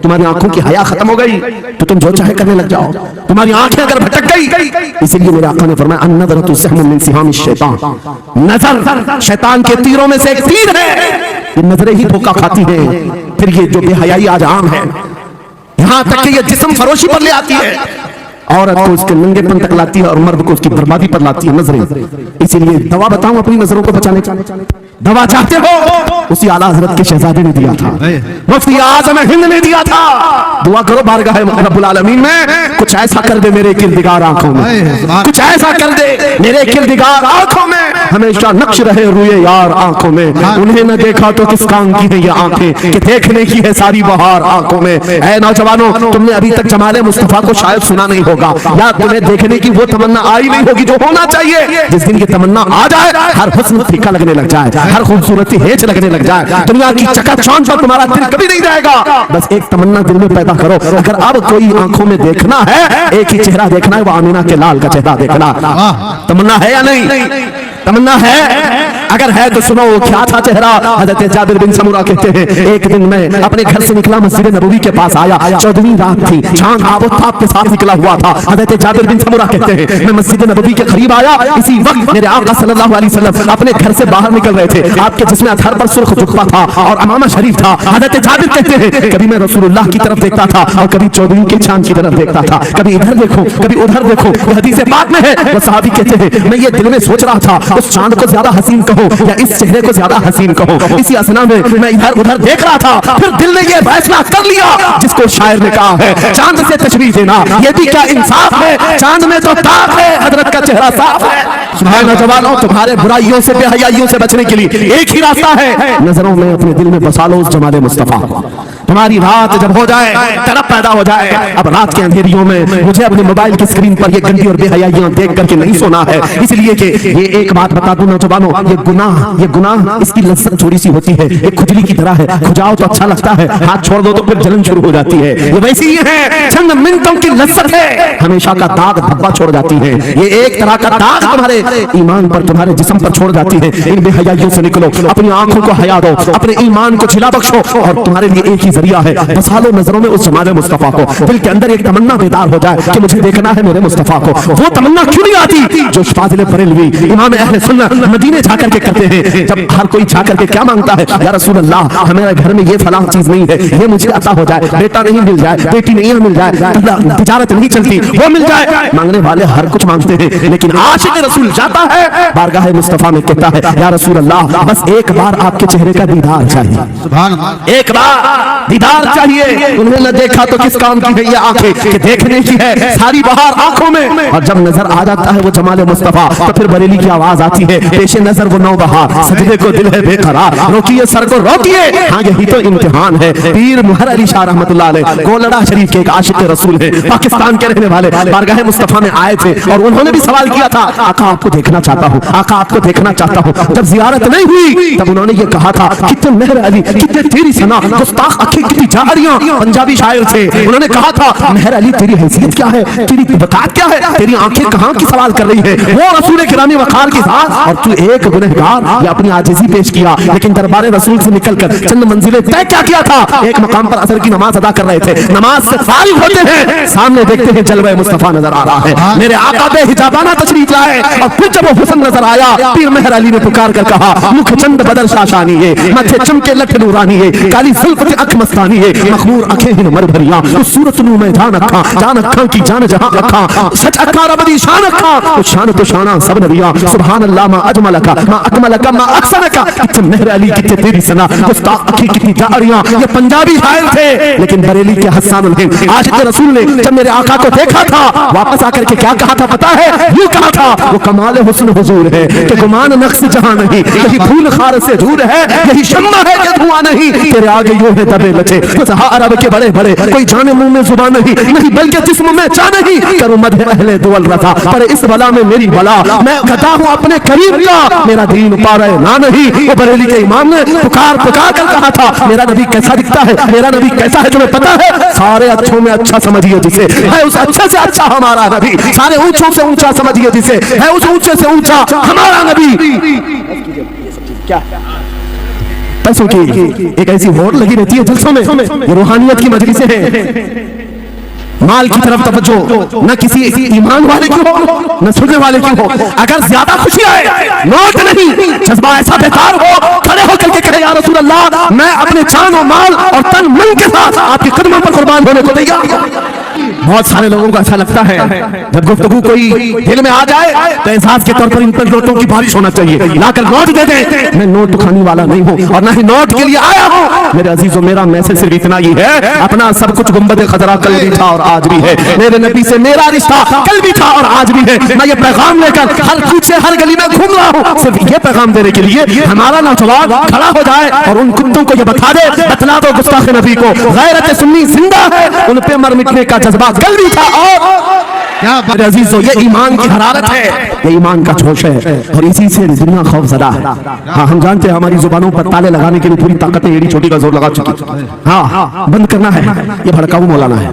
Speaker 1: तुम्हारी आंखों की हया खत्म हो गई तो तुम जो चाहे करने लग जाओ, तुम्हारी आंखें अगर भटक गई। इसीलिए मेरे आका ने फरमाया अन्नज़रतु सहमुन मिन सिहामिश शैतान, नजर शैतान के तीरों में से एक तीर है, ये नजरें ही धोखा खाती हैं। फिर ये जो बेहयाई आज आम है, यहाँ तक कि ये जिस्म फरोशी पर ले आती है, औरत को उसके नंगेपन तक लाती है और मर्द को उसकी बर्बादी पर लाती है नजरें। इसीलिए दवा बताऊं अपनी नजरों को बचाने की, दवा चाहते हो? उसी आला हजरत के शहजादे ने दिया था, मुफ्ती आज़म हिंद ने दिया था। दुआ करो बारगाह रब्बुल आलमीन में कुछ ऐसा कर दे मेरे किरदिगार आंखों में, कुछ ऐसा कर दे मेरे किरदिगार आंखों में, हमेशा नक्श रहे रुए यार आंखों में। उन्हें न देखा तो किस काम की है ये आंखें कि देखने की है सारी बहार आंखों में। ऐ नौजवानों, तुमने अभी तक जमाले मुस्तफा को शायद सुना नहीं हो, होगा, या तुम्हें देखने की वो तमन्ना आई नहीं होगी जो होना चाहिए। जिस दिन ये तमन्ना आ जाए, हर हुस्न फीका लगने लग जाए, हर खूबसूरती हेच लगने लग जाए, दुनिया की चकाचौंध पर तुम्हारा दिल कभी नहीं जाएगा। बस एक तमन्ना दिल में पैदा करो, अगर अब कोई आंखों में देखना है, एक ही चेहरा देखना है, वो आमीना के लाल का चेहरा देखना। तमन्ना है या नहीं? तमन्ना है? अगर है तो सुनो, क्या था चेहरा? हजरत जाबिर बिन समुरा कहते हैं, एक दिन मैं अपने घर से निकला, मस्जिद नबवी के पास आया, 14वीं रात थी, चांद आबोताब के साथ निकला हुआ था। हजरत जाबिर बिन समुरा कहते हैं, मैं मस्जिद नबवी के करीब आया, इसी वक्त मेरे आका सल्लल्लाहु अलैहि वसल्लम अपने घर से बाहर निकल रहे थे। आपके जिस्म अतहर पर सुर्ख जुब्बा था और अमामा शरीफ था। हजरत जाबिर कहते हैं, कभी मैं रसूलुल्लाह की तरफ देखता था और कभी 14वीं के चांद की तरफ देखता था, कभी इधर देखो कभी उधर देखो। हदीस पाक में है, वो सहाबी कहते हैं, मैं ये दिल में सोच रहा था, उस चांद को ज्यादा हसीन कहो या इस चेहरे को ज्यादा हसीन कहो। इसी असना में मैं इधर उधर देख रहा था, फिर दिल ने ये फैसला कर लिया जिसको शायर ने कहा है, चांद से तशबीह देना ये भी क्या इंसाफ है, चांद में तो ताक है, हजरत का चेहरा साफ है। सुभान नौजवानों, तुम्हारे बुराइयों से बेहयाइयों से बचने के लिए एक ही रास्ता है, नजरों में अपने दिल में बसा लो उस जमाले मुस्तफा को। तुम्हारी रात जब हो जाए, तड़प पैदा हो जाए, अब रात के अंधेरियों में मुझे अपने मोबाइल की स्क्रीन पर ये गंदी और बेहयाइयां देख करके नहीं सोना है, इसलिए कि ये एक बात बता दूं नौजवानों, ये गुनाह इसकी लज्जत थोड़ी सी होती है, एक खुजली की तरह है, खुजाओ तो अच्छा लगता है, हाथ छोड़ दो तो फिर जलन शुरू हो जाती है। ये वैसी ही है, चंद मिनटों की लज्जत है, हमेशा का दाग धब्बा छोड़ जाती है। ये एक तरह का दाग तुम्हारे ईमान पर, तुम्हारे जिस्म पर छोड़ जाती है। इन बेहयाइयों से निकलो, अपनी आंखों को हया दो, अपने ईमान को झिला बख्शो, और तुम्हारे लिए एक ही जरिया है, बसा लो नजरों में उस जमाने मुस्तफा को। दिल के अंदर एक तमन्ना बेदार हो जाए कि मुझे देखना है मेरे मुस्तफा को। वो तमन्ना क्यों नहीं आती जो फाजिल बरेलवी इमाम अहले सुन्नत मदीने जाकर के करते हैं। जब हर कोई जाकर के क्या मांगता है, या रसूल अल्लाह हमारे घर में ये फलां चीज नहीं है, ये मुझे अता हो जाए, बेटा नहीं मिल जाए, बेटी नहीं मिल जाए, तिजारत नहीं चलती वो मिल जाए। मांगने वाले हर कुछ मांगते हैं, लेकिन आशिक रसूल जाता है बारगाह मुस्तफा में, कहता है या रसूल अल्लाह बस एक बार आपके चेहरे का दीदार चाहिए,
Speaker 2: सुभान अल्लाह,
Speaker 1: एक बार दीदार चाहिए। उन्हें न देखा तो किस काम की है ये आंखें कि देखने की है, सारी बहार आंखों में। और जब नजर आ जाता है वो जमाले मुस्तफा, तो फिर बरेली की आवाज आती है, पेशे नजर वो नौबहार, सजदे को दिल है बेकरार, रोकिए सर को रोकिए। हाँ यही तो इम्तिहान है। पीर मुहर अली शाह रहमतुल्लाह अलैह गोलड़ा शरीफ के एक आशिक रसूल है, पाकिस्तान के रहने वाले, बारगाह मुस्तफा में आए थे और उन्होंने भी सवाल किया था, आका आपको देखना चाहता हूँ, आका आपको देखना चाहता हूँ। जब जियारत नहीं हुई तब उन्होंने ये कहा था, कितने मेहर अली, कितने तेरी सना, गुस्ताख अखी कितनी जारियां। पंजाबी शायर थे, उन्होंने कहा था मेहर अली तेरी हैसियत क्या है, तेरी वकात क्या है, तेरी आंखें कहाँ की सवाल कर रही है, वो रसूल किरामी वकार की साथ, और तू एक गुनहगार। ये अपनी आजिज़ी पेश किया, लेकिन दरबार रसूल से निकलकर चंद मंजिलें तय क्या किया था। एक मकाम पर असर की नमाज अदा कर रहे थे, नमाज से फारिग होते हैं, सामने देखते हैं जलवा मुस्तफा नजर आ रहा है, मेरे आका बेहिजाबाना तशरीफ लाए। और फिर जब वो हुस्न नजर आया, पीर मेहर अली ने पुकार कर कहा, मुख चंद बदर शाशानी है, मथे चमके लठ नूरानी है, काली जुल्फ अख मस्तानी है, मखमूर आंखें हिन मर भरिया, उस सूरत नू मैं जान अखा की जान जहां अखा, सच अखा रबदी शान अखा, उस शान तो शाना सब नबिया, सुभान अल्लाह मा अजमलका मा अकमलका मा अहसनका। कितने मेहर अली कितने तेरी सना, गुस्ताख अखी कितनी जारियां। ये पंजाबी शायर थे, लेकिन बरेली के हसन उल हिंद आशिक रसूल ने जब मेरे आका को देखा था, वापस आकर के क्या कहा था पता है? यूं कहा था, वो कमाल हुस्न हुजूर है कि गुमान नक्श जहां नहीं, यही फूल खार से दूर है, यही शम्मा है कि धुआं नहीं, तेरे आगे यूं है दबे बचे अरब के बड़े बड़े, कोई जाने मुंह में जुबान नहीं बल्कि जिस्म में चाह नहीं, करूं मद अहले दुअल रजा, पर इस बला में मेरी बला, मैं गदा हूं अपने करीब का, मेरा दीन पारा ना नहीं। वो बरेली के इमाम ने पुकार पुकार कर कहा था, मेरा नबी कैसा दिखता है, मेरा नबी कैसा है तुम्हें पता है? सारे अच्छों में अच्छा समझिए जिसे, है उस अच्छे से अच्छा हमारा नबी, सारे ऊंचों से ऊंचा समझिए जिसे, है उस ऊंचे से ऊंचा हमारा नबी। क्या पैसों की एक ऐसी होड़ लगी रहती है जलसों में, ये रूहानियत की मजलिसें हैं। माल की तरफ तवज्जो न किसी ईमान वाले की हो न सुनने वाले की हो। अगर ज्यादा खुशी आए, नोट नहीं, जज्बा ऐसा बेकार हो, खड़े होकर के कहे या रसूल अल्लाह मैं अपने जान और माल और तन मन के साथ आपके कदमों पर कुर्बान होने को तैयार। बहुत सारे लोगों को अच्छा लगता है जब गुफ्तगू कोई दिल में आ जाए तो एहसास के तौर पर इन पर नोटों की बारिश होना चाहिए, लाकर नोट दे दे। मैं नोट खाने वाला नहीं हूँ और न ही नोट के लिए आया हूँ। मेरे अजीजों, मेरा मैसेज सिर्फ इतना ही है, अपना सब कुछ गुंबद खजरा कल भी था और आज भी है, मेरे नबी से मेरा रिश्ता कल भी था और आज भी है। मैं ये पैगाम लेकर हर कूचे हर गली में घूम रहा हूँ, सिर्फ ये पैगाम देने के लिए हमारा नौजवान खड़ा हो जाए और उन कुत्तों को ये बता दे, बतला दो गुस्ताखे नबी को, गैरत सुन्नी जिंदा है, उन पे मर मिटने का जज्बा कल भी था और
Speaker 2: क्या बात।
Speaker 1: मेरे अजीजों, ये ईमान की हरारत है, ये ईमान का जोश है, और इसी से दुनिया खौफजदा है। हाँ, हम जानते हैं हमारी जुबानों पर ताले लगाने के लिए पूरी ताकतें एड़ी छोटी का जोर लगा चुकी। हाँ, बंद करना है, ये भड़काऊ मौलाना है,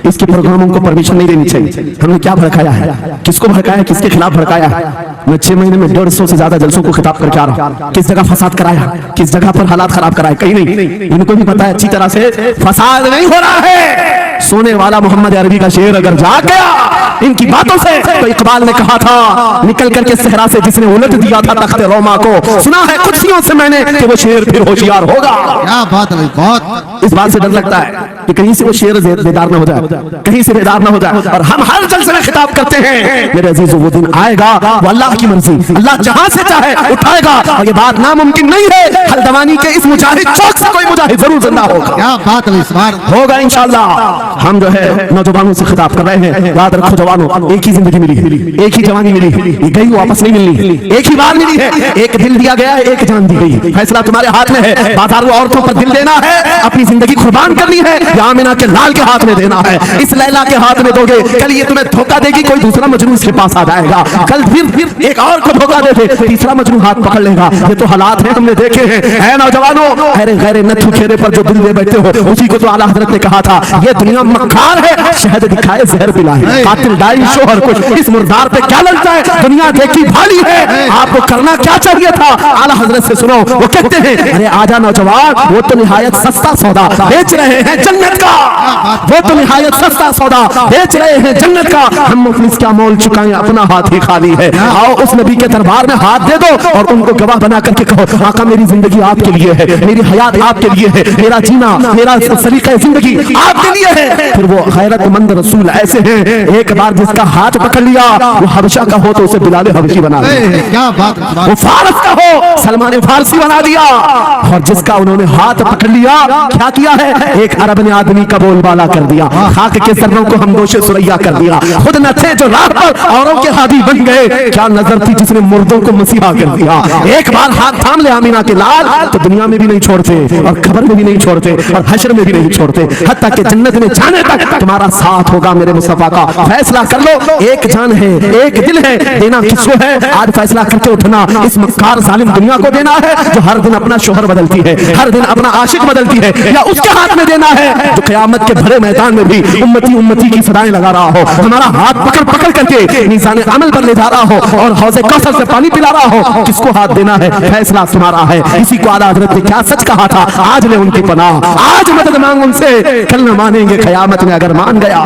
Speaker 1: इसके प्रोग्रामों को परमिशन नहीं देनी चाहिए। हमने क्या भड़काया है, किसको भड़काया, किसके खिलाफ भड़काया है? मैं 6 महीने में 150 से ज्यादा जलसों को खिताब करके आ रहा हूँ। किस जगह फसाद कराया, किस जगह पर हालात खराब कराए, कहीं नहीं। इनको भी पता है अच्छी तरह से फसाद नहीं हो रहा है। सोने वाला मोहम्मद अरबी का शेर अगर जाग गया इनकी बातों से, तो इकबाल ने कहा था निकल करके सहरा से जिसने उलट दिया था तख्ते रोमा को, सुना है कुर्सियों से मैंने कि वो शेर फिर होशियार होगा।
Speaker 2: क्या बात है, बहुत।
Speaker 1: इस बात से डर लगता है कि कहीं से वो शेर बेदार ना हो जाए, कहीं से बेदार ना हो जाए, और हम हर जलसे में खिताब करते हैं मेरे अजीजों, वो दिन आएगा, वो अल्लाह की मर्जी, अल्लाह जहां से चाहे उठाएगा, और ये बात नामुमकिन नहीं है। हल्द्वानी के इस मुजाहिद चौक से कोई मुजाहिद जरूर जिंदा होगा।
Speaker 2: क्या बात है, इस बार
Speaker 1: होगा इंशाअल्लाह। हम जो है नौजवानों से खिताब कर रहे हैं, याद रखो जवानों, एक ही जिंदगी मिली है, एक ही जवानी मिली है, ये गई वापस नहीं मिलनी, एक ही बार मिली है, एक दिल दिया गया है, एक जान दी गई। फैसला तुम्हारे हाथ में है, बाजारू औरतों पर दिल देना है, अपनी जिंदगी कुर्बान करनी है, या आमिना के लाल के हाथ में देना है, इस लैला के हाथ में दोगे, कल ये तुम्हें धोखा देगी, कोई दूसरा मजनू इसके पास आ जाएगा, कल फिर एक और को धोखा दे, तीसरा मजनू हाथ पकड़ लेगा। ये तो हालात हैं, हमने देखे हैं नौजवानों। अरे गैर नथु खेरे पर जो दिल दे बैठे हो, उसी को तो आला हजरत ने कहा था, ये दुनिया मक्कार है, शहद दिखाए जहर पिलाए, कातिल डाई शोहर कुछ, इस मुर्दार पे क्या लगता है, दुनिया देखी भाली है, आपको करना क्या चाहिए था? आला हजरत से सुनो, वो कहते हैं अरे आजा नौजवान, वो तो निहायत सस्ता सौदा बेच रहे हैं जन्नत का, वो तो निहायत सस्ता सौदा बेच रहे हैं जन्नत का, हम मुफलिस क्या मोल चुकाएं, अपना हाथ ही खाली है। आओ उस नबी के दरबार में हाथ दे दो और उनको गवाह बना करके कहो, आका मेरी जिंदगी आपके लिए है, मेरी हयात आपके लिए है, मेरा जीना, मेरा सलीका जिंदगी आपके लिए है। फिर वो गैरतमंद रसूल ऐसे हैं, एक बार जिसका हाथ पकड़ लिया, वो हबशा का हो तो उसे बिलाल हबशी बना दिया,
Speaker 2: क्या बात है,
Speaker 1: वो फारस का हो सलमान फारसी बना दिया, और जिसका उन्होंने हाथ पकड़ लिया क्या किया है, एक अरब ने आदमी का बोलबाला कर दिया, खाक के सर्रों को हमदोशे सुरैया कर दिया, खुद न थे जो राह पर औरों के हादी बन गए, क्या नजर थी जिसने मुर्दों को मसीहा कर दिया। एक बार हाथ थाम ले आमीना के लाल तो दुनिया में भी नहीं छोड़ते, और खबर में भी नहीं छोड़ते, और हश्र में भी नहीं छोड़ते, हत्ता कि जन्नत में जाने तक तुम्हारा साथ होगा मेरे मुस्तफा का। फैसला कर लो, एक जान है, एक दिल है, देना किसको है, आज फैसला करके उठना, इस मक्कार जालिम दुनिया को देना है जो हर दिन अपना शोहर बदलती है, हर दिन अपना आशिक बदलती है, या उसके हाथ में देना है जो क़यामत के भरे मैदान में भी उम्मती उम्मती की सदाएं लगा रहा हो, हमारा हाथ पकड़ पकड़ करके मीज़ान अमल पर ले जा रहा हो, और हौज़े कौसर से पानी पिला रहा हो। किसको हाथ देना है, फैसला तुम्हारा है। इसी को आला हज़रत ने क्या सच कहा था, आज ले उनकी पनाह, आज मदद मांग उनसे, कल न मानेंगे क़यामत में अगर मान गया।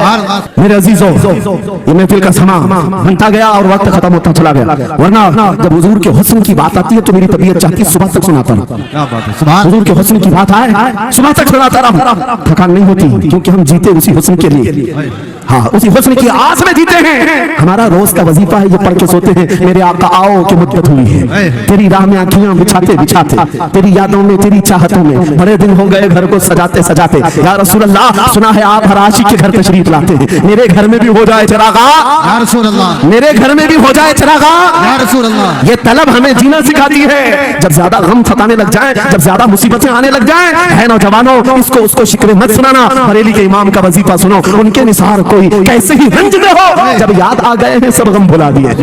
Speaker 1: मेरे अजीजों, ये महफिल का समा बनता गया और वक्त खत्म होता चला गया, वरना जब हुजूर के हुस्न की बात आती है तो मेरी तबीयत चाहती है सुबह तक सुनाता रहूं।
Speaker 2: क्या बात है, सुभान।
Speaker 1: हुजूर के हुस्न की बात आए सुबह तक सुनाता रहूं, थकान नहीं होती, क्योंकि हम जीते उसी हुस्न के लिए, हाँ उसी हुस्न की आस में जीते हैं। हमारा रोज का वजीफा है, ये पढ़ के सोते हैं, मेरे आका आओ की मुद्दत हुई है, तेरी राह में आँखियां बिछाते बिछाते, तेरी यादों में, तेरी चाहतों में, बड़े दिन हो गए घर को सजाते सजाते, या रसूल अल्लाह सुना है आप हर आशिक के घर तशरीफ लाते हैं, मेरे घर में भी हो जाए चरागा,
Speaker 2: या रसूल अल्लाह,
Speaker 1: मेरे घर में भी हो जाए चरागा,
Speaker 2: या रसूल अल्लाह।
Speaker 1: ये तलब हमें जीना सिखाती है। जब ज्यादा गम सताने लग जाए, जब ज्यादा मुसीबतें आने लग जाए, है नौजवानों, इसको उसको शिक्वे मत सुनाना, बरेली के इमाम का वजीफा सुनो, उनके निसार कोई कैसे ही रंज में हो, जब याद आ गए हैं सब गम भुला दिए,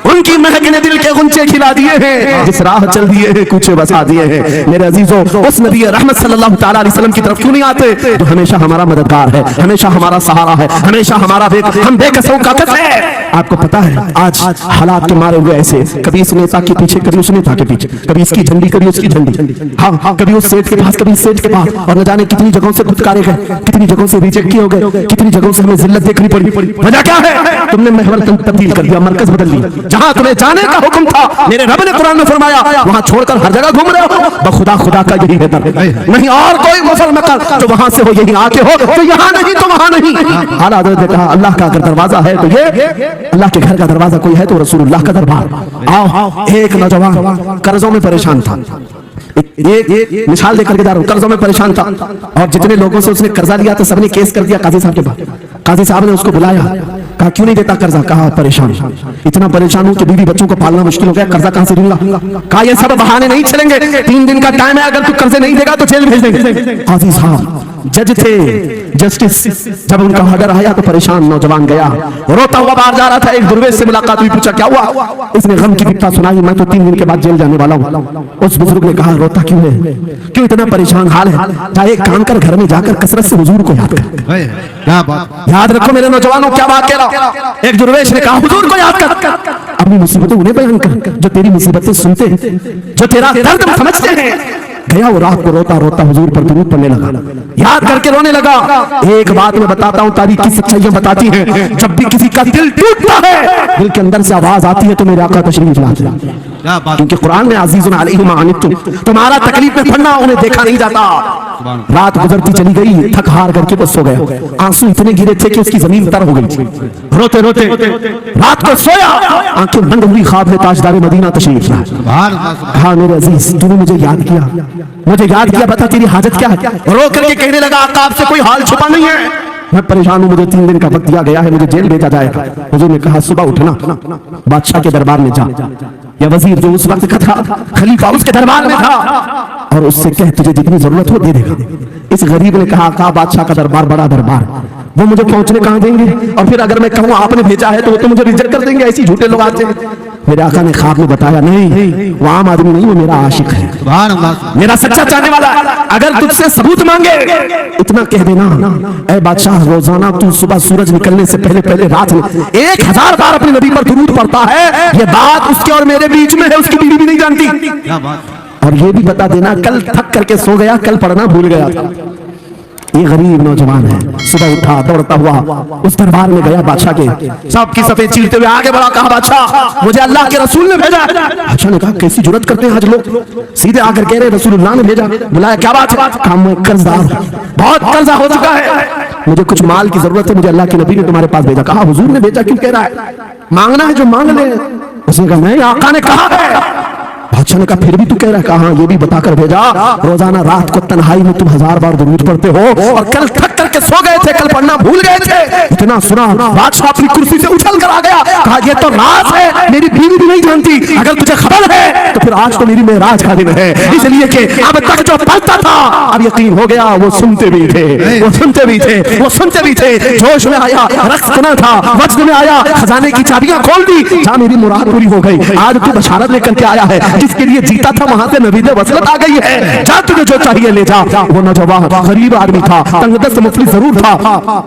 Speaker 1: उनकी महक ने दिल के गुंचे खिला दिए हैं, जिस राह चल दिए हैं कुछ बसा दिए हैं। मेरे अजीजों, उस नबी रहमत सल्लल्लाहु ताला अलैहि वसल्लम की तरफ क्यों नहीं आते जो हमेशा हमारा मददगार है, हमेशा हमारा सहारा है, हमेशा हमारा हम बेकसों का कस है। आपको पता है आज हालात के मारे हुए ऐसे, कभी इस नेता के पीछे, कभी उस नेता के पीछे, कभी इसकी झंडी, कभी उसकी झंडी, हाँ कभी उस सेठ के पास, कभी इस सेठ के पास, और न जाने कितनी जगहों से फुटकारे गए, कितनी जगहों से रिजेक्ट हो गए, कितनी जगहों से हमें जिल्लत देखनी पड़ी। वजह क्या है, तुमने महवर तब्दील कर दिया, मरकज बदल लिया, जहां तुम्हें जाने का हुक्म था मेरे रब ने कुरान में फरमाया, वहां छोड़कर हर जगह घूम रहे हो। बखुदा खुदा का यही बेहतर है, नहीं और कोई मुसल मकर जो वहां से हो यही आके हो, तो यहाँ नहीं तो वहां नहीं। आला हज़रत ने कहा अल्लाह का अगर दरवाजा है तो ये अल्लाह के घर का दरवाजा कोई है तो रसूलुल्लाह का दरबार। आओ, एक नौजवान कर्जों में परेशान था, एक मिसाल देकर के जा रहा हूं, कर्जों में परेशान था, और जितने लोगों से उसने कर्जा लिया था सबने केस कर दिया काजी साहब के पास। काजी साहब ने उसको बुलाया, कहा क्यों नहीं देता कर्जा, कहा परेशान, इतना परेशान हूं कि बीवी बच्चों को पालना मुश्किल हो गया, कर्जा कहां से दूंगा। कहा ये सब बहाने नहीं चलेंगे, 3 दिन का टाइम है, अगर तू कर्जे नहीं देगा तो जेल भेज देंगे। काजी साहब जज थे, जस्टिस जब उनका ऑर्डर आया तो परेशान नौजवान गया, रोता हुआ बाहर जा रहा था। एक दुर्वेश से मुलाकात हुई, पूछा क्या हुआ? इसने गम की विपदा सुनाई, मैं तो 3 दिन के बाद जेल जाने वाला हूँ। उस बुजुर्ग ने कहा रोता क्यों है, क्यों इतना परेशान हाल है? चाहे एक काम कर, घर में जाकर कसरत से हुजूर को याद कर।
Speaker 2: क्या बात,
Speaker 1: याद रखो मेरे नौजवानों, क्या बात कह रहा। एक दुर्वेश ने कहा हुजूर को याद कर, अपनी मुसीबतें उन्हें बयान कर जो तेरी मुसीबतें सुनते हैं, जो तेरा दर्द समझते हैं। गया वो रात को रोता रोता हुजूर पर दुरूद पढ़ने लगा, याद करके रोने लगा। एक बात मैं बताता हूँ, तारीख की सच्चाइयां बताती हैं, जब भी किसी का दिल टूटता है, दिल के अंदर से आवाज आती है तो मेरे आका तशरीफ लाते हैं।
Speaker 2: क्या बात,
Speaker 1: क्योंकि कुरान में अज़ीज़ुन अलैहि मा अनित्तुम, तुम्हारा तकलीफ में पड़ना उन्हें देखा नहीं जाता। रात गुजरती चली गई, थक हार करके वो सो गया। आंसू इतने गिरे थे कि उसकी जमीन तर हो गई। रोते रोते रात को सोया, आंखें बंद हुई, ख्वाब में ताजदार मदीना तशरीफ लाया। हाँ मेरे अजीज, तूने मुझे याद किया, मुझे याद किया, बता तेरी हाजत क्या है? रो करके कहने लगा आका आपसे कोई हाल छुपा नहीं है, मैं परेशान हूँ, मुझे 3 दिन का वक्त दिया गया है, मुझे जेल भेजा जाएगा। हुजूर ने कहा सुबह उठना, बादशाह के दरबार में जा, या वजीर जो उस वक्त का था, खलीफा उसके दरबार में था, और उससे कह तुझे जितनी जरूरत हो दे देगा। इस गरीब ने कहा का बादशाह का दरबार बड़ा दरबार, वो मुझे पहुंचने कहाँ देंगे, और फिर अगर मैं कहूँ आपने भेजा है तो वो तो मुझे रिजेक्ट कर देंगे, ऐसी झूठे लोग आते हैं। मेरे आका ने ख्वाब में बताया नहीं, वो आम आदमी नहीं, वो मेरा आशिक है, मेरा सच्चा चाहने वाला। अगर तुझसे सबूत मांगे इतना कह देना, ऐ बादशाह रोजाना तू सुबह सूरज निकलने से पहले पहले रात में 1000 बार अपने नबी पर दुरूद पढ़ता है, ये बात उसके और मेरे बीच में है, उसकी बीवी भी नहीं जानती। और ये भी बता देना कल थक करके सो गया, कल पढ़ना भूल गया था। ये गरीब नौजवान है, सुबह उठा दौड़ता हुआ उस दरबार में गया, बादशाह के सबकी सफेद चीरते हुए आगे बढ़ा, कहा बादशाह मुझे अल्लाह के रसूल ने भेजा। बादशाह ने कहा कैसी जुर्रत करते हैं आज लोग, सीधे आकर कह रहे रसूलुल्लाह ने भेजा। बुलाया क्या बात है? कहा मैं कर्जदार, बहुत कर्जा हो चुका है, मुझे कुछ माल की जरूरत है, मुझे अल्लाह के नबी ने तुम्हारे पास भेजा। कहा हुजूर ने भेजा, क्यों कह रहा है, मांगना है जो मांग ले। उसने कहा नहीं, आका ने कहा है। बादशाह ने कहा फिर भी तू कह रहा है? कहा ये भी बताकर भेजा, रोजाना रात को तन्हाई में तुम 1000 बार दुरूद पढ़ते हो, और कल थक करके सो गए थे, कल पढ़ना भूल गए थे। इतना सुना बादशाह अपनी कुर्सी से उछल कर आ गया, कहा ये तो राज है, मेरी बीवी भी नहीं जानती, अगर तुझे खबर है तो फिर आज तो मेरी मेराज का दिन है, इसलिए कि अब तक जो पढ़ता था अब यकीन हो गया, वो सुनते भी थे, वो सुनते भी थे, वो सुनते भी थे। जोश में आया, रक्स सुना था, वज्र में आया, खजाने की चाबियां खोल दी, जहां मेरी मुराद पूरी हो गई। आज तू बशारत लेकर के आया है, जिसके लिए जीता था वहां से नबी ने वसलत आ गई है, जा तुझे जो चाहिए ले जा। वो नौजवान गरीब आदमी था, तंगदस्त मुफलिस जरूर था,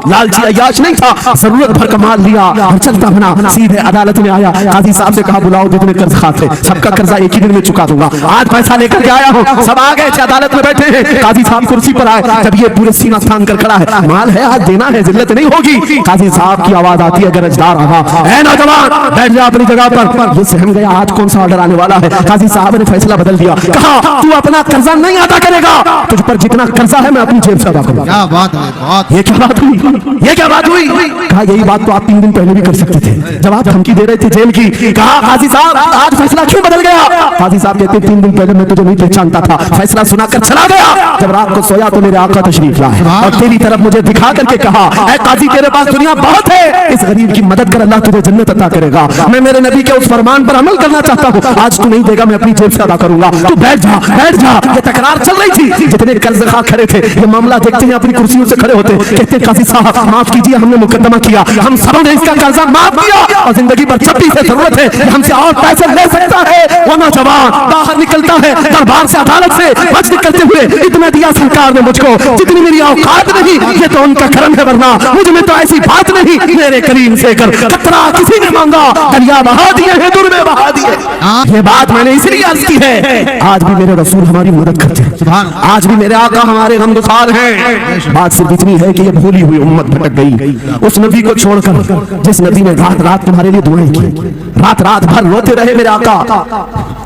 Speaker 1: लालची अय्याश नहीं था, जरूरत भर का माल लिया और चलता बना, सीधे अदालत में आया। काजी साहब से कहा बुलाओ जितने कर्ज खाते, सबका कर्जा एक ही दिन में चुका दूंगा, आज पैसा लेकर के आया हूँ। सब आ गए थे, अदालत में बैठे हैं, काजी साहब कुर्सी पर आए, जब ये पूरे सीना थान कर खड़ा है, माल है आज देना है, जिल्लत नहीं होगी। काजी साहब की आवाज आती है गरजदार आवाज, ऐ नौजवान बैठ जा अपनी जगह पर। ये सहम गया, आज कौन सा ऑर्डर आने वाला है। काजी साहब ने फैसला बदल दिया, कहा तू अपना कर्जा नहीं अदा करेगा, तुझ पर जितना कर्जा है मैं अपनी जेब से अदा करूंगा।
Speaker 2: क्या बात है, बात
Speaker 1: ये क्या बात हुई, ये क्या बात हुई? कहा यही बात तो आप 3 दिन पहले भी कर सकते थे, जब आप धमकी दे रहे थे जेल की। कहा काजी साहब आज फैसला क्यों बदल गया? काजी साहब कहते 3 दिन पहले मैं तुझे नहीं पहचानता था, फैसला सुनाकर चला गया, जब रात को सोया तो मेरे आका तशरीफ लाए और तेरी तरफ मुझे दिखा करके कहा, ऐ काजी तेरे पास दुनिया बहुत है, इस गरीब की मदद कर, अल्लाह तुझे जन्नत अता करेगा। मैं मेरे नबी के उस फरमान पर अमल करना चाहता हूँ, आज तू नहीं देगा मैं अपनी जेब से अदा करूंगा, तू बैठ जा बैठ जा। ये तकरार चल रही थी, जितने कर्ज खा खड़े थे ये मामला देखते हैं अपनी कुर्सियों से खड़े होते, कहते काजी साहब माफ कीजिए, हमने मुकदमा किया, हम सबों ने इसका कर्जा माफ किया, और जिंदगी भर जब भी इसे जरूरत है हमसे और पैसे ले सकता है। वो नौजवान बाहर निकलता है दरबार से, अदालत से बच निकलते हुए, इतना दिया सरकार ने मुझको जितनी मेरी औकात नहीं, ये तो उनका करम है, वरना मुझ में तो ऐसी बात नहीं, मेरे करीम से कर कतरा किसी ने मांगा, दरिया बहा दिए हैं, दूर में बहा दिए। ये बात मैंने इसलिए अर्ज की है, आज भी मेरे रसूल हमारी मदद करते हैं, आज भी मेरे आका हमारे गमगुसार हैं। बात सिर्फ इतनी है कि ये भूली हुई उम्मत भटक गई, उस नबी को छोड़कर जिस नबी ने रात रात तुम्हारे लिए दुआएं की, रात रात भर रोते रहे मेरे आका।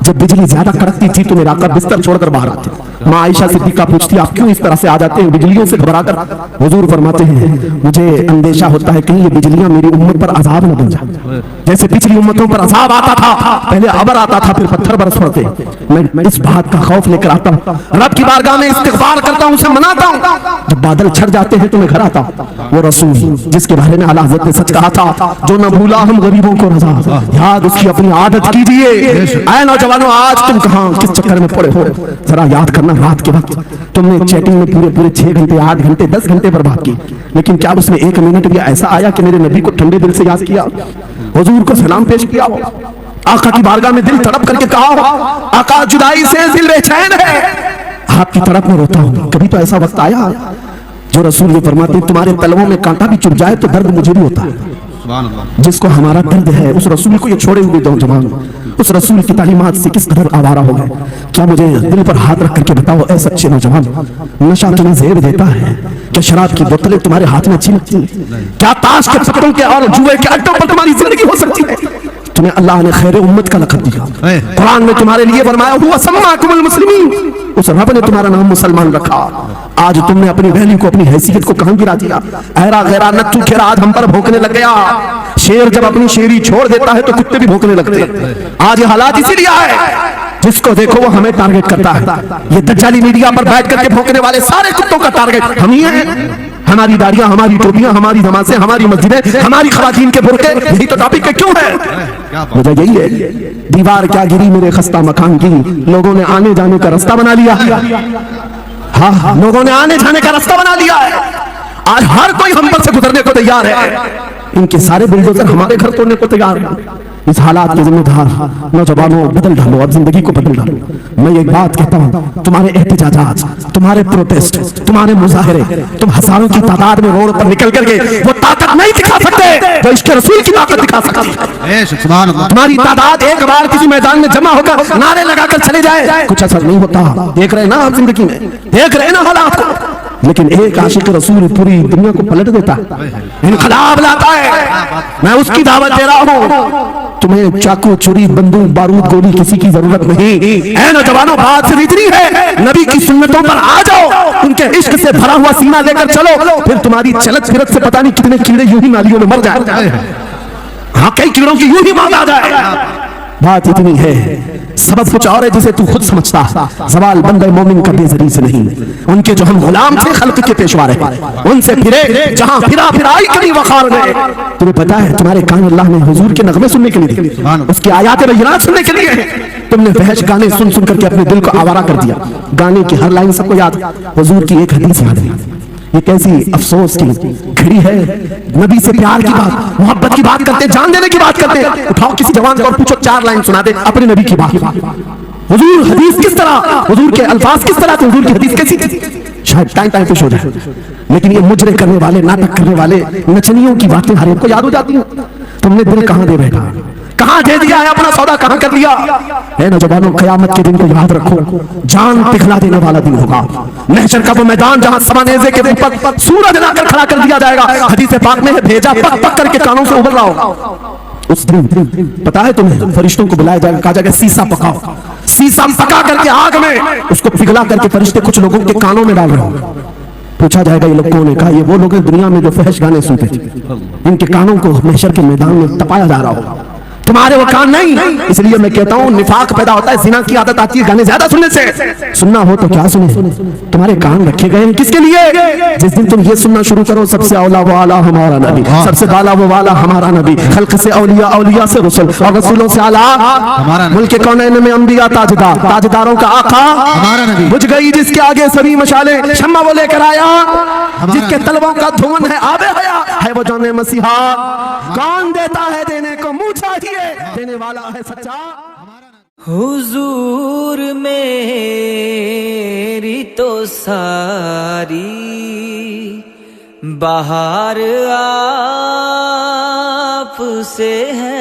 Speaker 1: जब बिजली ज्यादा कड़कती थी तो मेरे आका बिस्तर छोड़कर बाहर आते, माँ आयशा सिद्दीका पूछती आप क्यों इस तरह से आ जाते हैं बिजलियों से घबरा कर? हुजूर फरमाते हैं मुझे अंदेशा होता है कहीं ये बिजलियां मेरी उम्मत पर अजाब न बन जाए, जैसे पिछली उम्मतों पर अजाब आता था, पहले अबर आता था फिर पत्थर बरस पड़ते, मैं इस बात का खौफ लेकर आता हूँ, रब की बारगाह में इस्तिग़फ़ार करता हूँ, उसे मनाता हूँ, जब बादल छट जाते हैं तो मैं घर आता हूँ। वो रसूल जिसके बारे में आला हज़रत ने सच कहा था, जो न भूला हम गरीबों को रज़ा, याद उसकी अपनी आदत कीजिए। ऐ नौजवानों आज तुम कहाँ किस चक्कर में पड़े हो, जरा याद करना रात के वक्त तुमने चैटिंग में पूरे पूरे 6 घंटे 8 घंटे 10 घंटे बर्बाद किए, लेकिन क्या उसमें 1 मिनट भी ऐसा आया कि मेरे नबी को ठंडे दिल से याद किया, हुजूर को सलाम पेश किया हो, आका की बारगाह में दिल तड़प करके कहा हो, आका जुदाई से दिल बेचैन है, आपकी तड़प में रोता हूं। कभी तो ऐसा वक्त आया जो रसूल ये फरमाते तुम्हारे तलवों में कांटा भी चुभ जाए तो दर्द मुझे भी होता है। जिसको हमारा दर्द है उस रसूल को ये छोड़े हुए नौजवान उस रसूल की तालीमात से किस कदर आवारा हो गए। क्या मुझे दिल पर हाथ रख करके बताओ ऐ सच्चे नौजवान, नशा तुम्हें ज़ेब देता है? क्या शराब की बोतलें तुम्हारे हाथ में अच्छी लगती हैं? क्या ताश के पत्तों के और जुए के अड्डों पर तुम्हारी जिंदगी हो सकती है? तुम्हें अल्लाह ने खैर उम्मत का लक़ब दिया, कुरान में तुम्हारे लिए फरमाया हुआ सम्माकुमुल मुस्लिमीन, उस रब ने तुम्हारा नाम मुसलमान रखा। आज तुमने अपनी वैल्यू को अपनी हैसियत को कहां गिरा दिया? ऐरा गैरा नत्थू खेरा आज हम पर भौंकने लग गया। शेर जब अपनी शेरी छोड़ देता है तो कुत्ते भी भौंकने लगते हैं। आज ये हालात इसीलिए है, जिसको देखो वो हमें टारगेट करता है। ये दज्जाली मीडिया पर बैठ करके भौंकने वाले सारे कुत्तों का टारगेट हम ही हैं। हमारी दाढ़ियां, हमारी टोपियां, हमारी नमाज़ें, हमारी मस्जिदें, हमारी खवातीन के बुर्के, यही तो टॉपिक क्यों है? मुझे यही है, दीवार क्या गिरी मेरे खस्ता मकान की, लोगों ने आने जाने का रास्ता बना लिया। हाँ, लोगों ने आने जाने का रास्ता बना लिया है। आज हर कोई हम पर से गुजरने को तैयार है। इनके सारे बुलडोजर हमारे घर तोड़ने को तैयार है। इस हालात के जिम्मेदार नौजवानों बदल डालो, अब जिंदगी को बदल डालो। मैं एक बात कहता हूँ, तुम्हारे एहतजाजात, तुम्हारे प्रोटेस्ट, तुम्हारे मुजाहरे, तुम हजारों की तादाद में रोड पर निकल करके वो ताकत नहीं दिखा सकते जो इश्क़ रसूल की ताकत दिखा सकती है। तुम्हारी तादाद एक बार किसी मैदान में जमा होकर नारे लगाकर चले जाए, कुछ असर नहीं होता। देख रहे ना आप जिंदगी में, देख रहे ना हालात को। लेकिन एक आशिक रसूल पूरी दुनिया को पलट देता है, इनकलाब लाता है। मैं उसकी दावत दे रहा हूँ। तुम्हें चाकू, छुरी, बंदूक, बारूद, गोली किसी की जरूरत नहीं है। नौजवानों, बात सिर्फ इतनी है, नबी की सुन्नतों पर आ जाओ, उनके इश्क से भरा हुआ सीना लेकर चलो, फिर तुम्हारी चलत फिरत से पता नहीं कितने कीड़े यूं ही नालियों में मर जाए। हाँ, कई कीड़ों की यूं ही मौत आ जाए। बात इतनी है, सबब कुछ और है जिसे तू खुद समझता। सवाल बंदे मोमिन का बेज़री से नहीं, उनके जो हम गुलाम थे खल्क के पेशवा रहे, उनसे फिरे जहां फिरा फिराई कभी वखार गए। तुम्हें पता है तुम्हारे कान अल्लाह ने हुजूर के नगमे सुनने के लिए दिए, उसकी आयात बय्यिनात सुनने के लिए। तुमने फहश गाने सुन सुन करके अपने दिल को आवारा कर दिया। गाने की हर लाइन सबको याद, हुजूर की एक हदीस याद नहीं। ये कैसी अफसोस की घड़ी है। नबी से प्यार की बात, मोहब्बत की बात करते, जान देने की बात करते। उठाओ किसी जवान को और पूछो 4 लाइन सुना दे अपने नबी की बात। हुजूर हदीस किस तरह, हुजूर के अल्फाज किस तरह थे, हुजूर की हदीस कैसी थी? शायद टाइम टाइम पे हो जाए। लेकिन ये मुजरे करने वाले, नाटक करने वाले, नचनियों की बातें हर एक को याद हो जाती हैं। तुमने दिल कहां दे बैठा, कहां दे दिया है, अपना सौदा कहां कर लिया है? नौजवानों, क़यामत के दिन को याद रखो, जान पिघला देने वाला दिन होगा। महशर का वो मैदान जहां समानेज़े के ऊपर सूरज लाकर खड़ा कर दिया जाएगा। हदीस पाक में है, भेजा पक पक करके कानों से उबल रहा होगा। उस दिन पता है तुम्हें, फरिश्तों को बुलाया जाएगा, कहा जाएगा शीशा पकाओ। शीशा पका करके आग में उसको पिघला करके फरिश्ते कुछ लोगों के कानों में डाल रहे हो। पूछा जाएगा ये लोग कौन है? कहा ये वो लोग हैं दुनिया में जो फहश गाने सुनते थे, इनके कानों को महशर के मैदान में तपाया जा रहा होगा। तुम्हारे वो कान नहीं। इसलिए मैं कहता हूँ निफाक पैदा होता है, जिना की आदत आती है गाने ज्यादा सुनने से। सुनना हो तो क्या सुने, तुम्हारे कान रखे गए हैं किसके लिए? जिस दिन तुम ये सुनना शुरू करो, सबसे औला वो आला हमारा नबी, सबसे बाला वो वाला हमारा नबी, खल्क से औलिया, औलिया से रसूल, और रसूलों से आला हमारा, मुल्क कौनैन में अंबिया ताजदार, ताजदारों का आका हमारा नबी, बुझ गई जिसके आगे सभी मशाले, शम्मा वो लेकर आया, जिसके तलवों का धुआं है आबे हया, है वो जाने मसीहा। कौन देता है देने को मुँह चाहिए, देने वाला है सच्चा।
Speaker 3: हुजूर मेरी तो सारी बहार आप से है।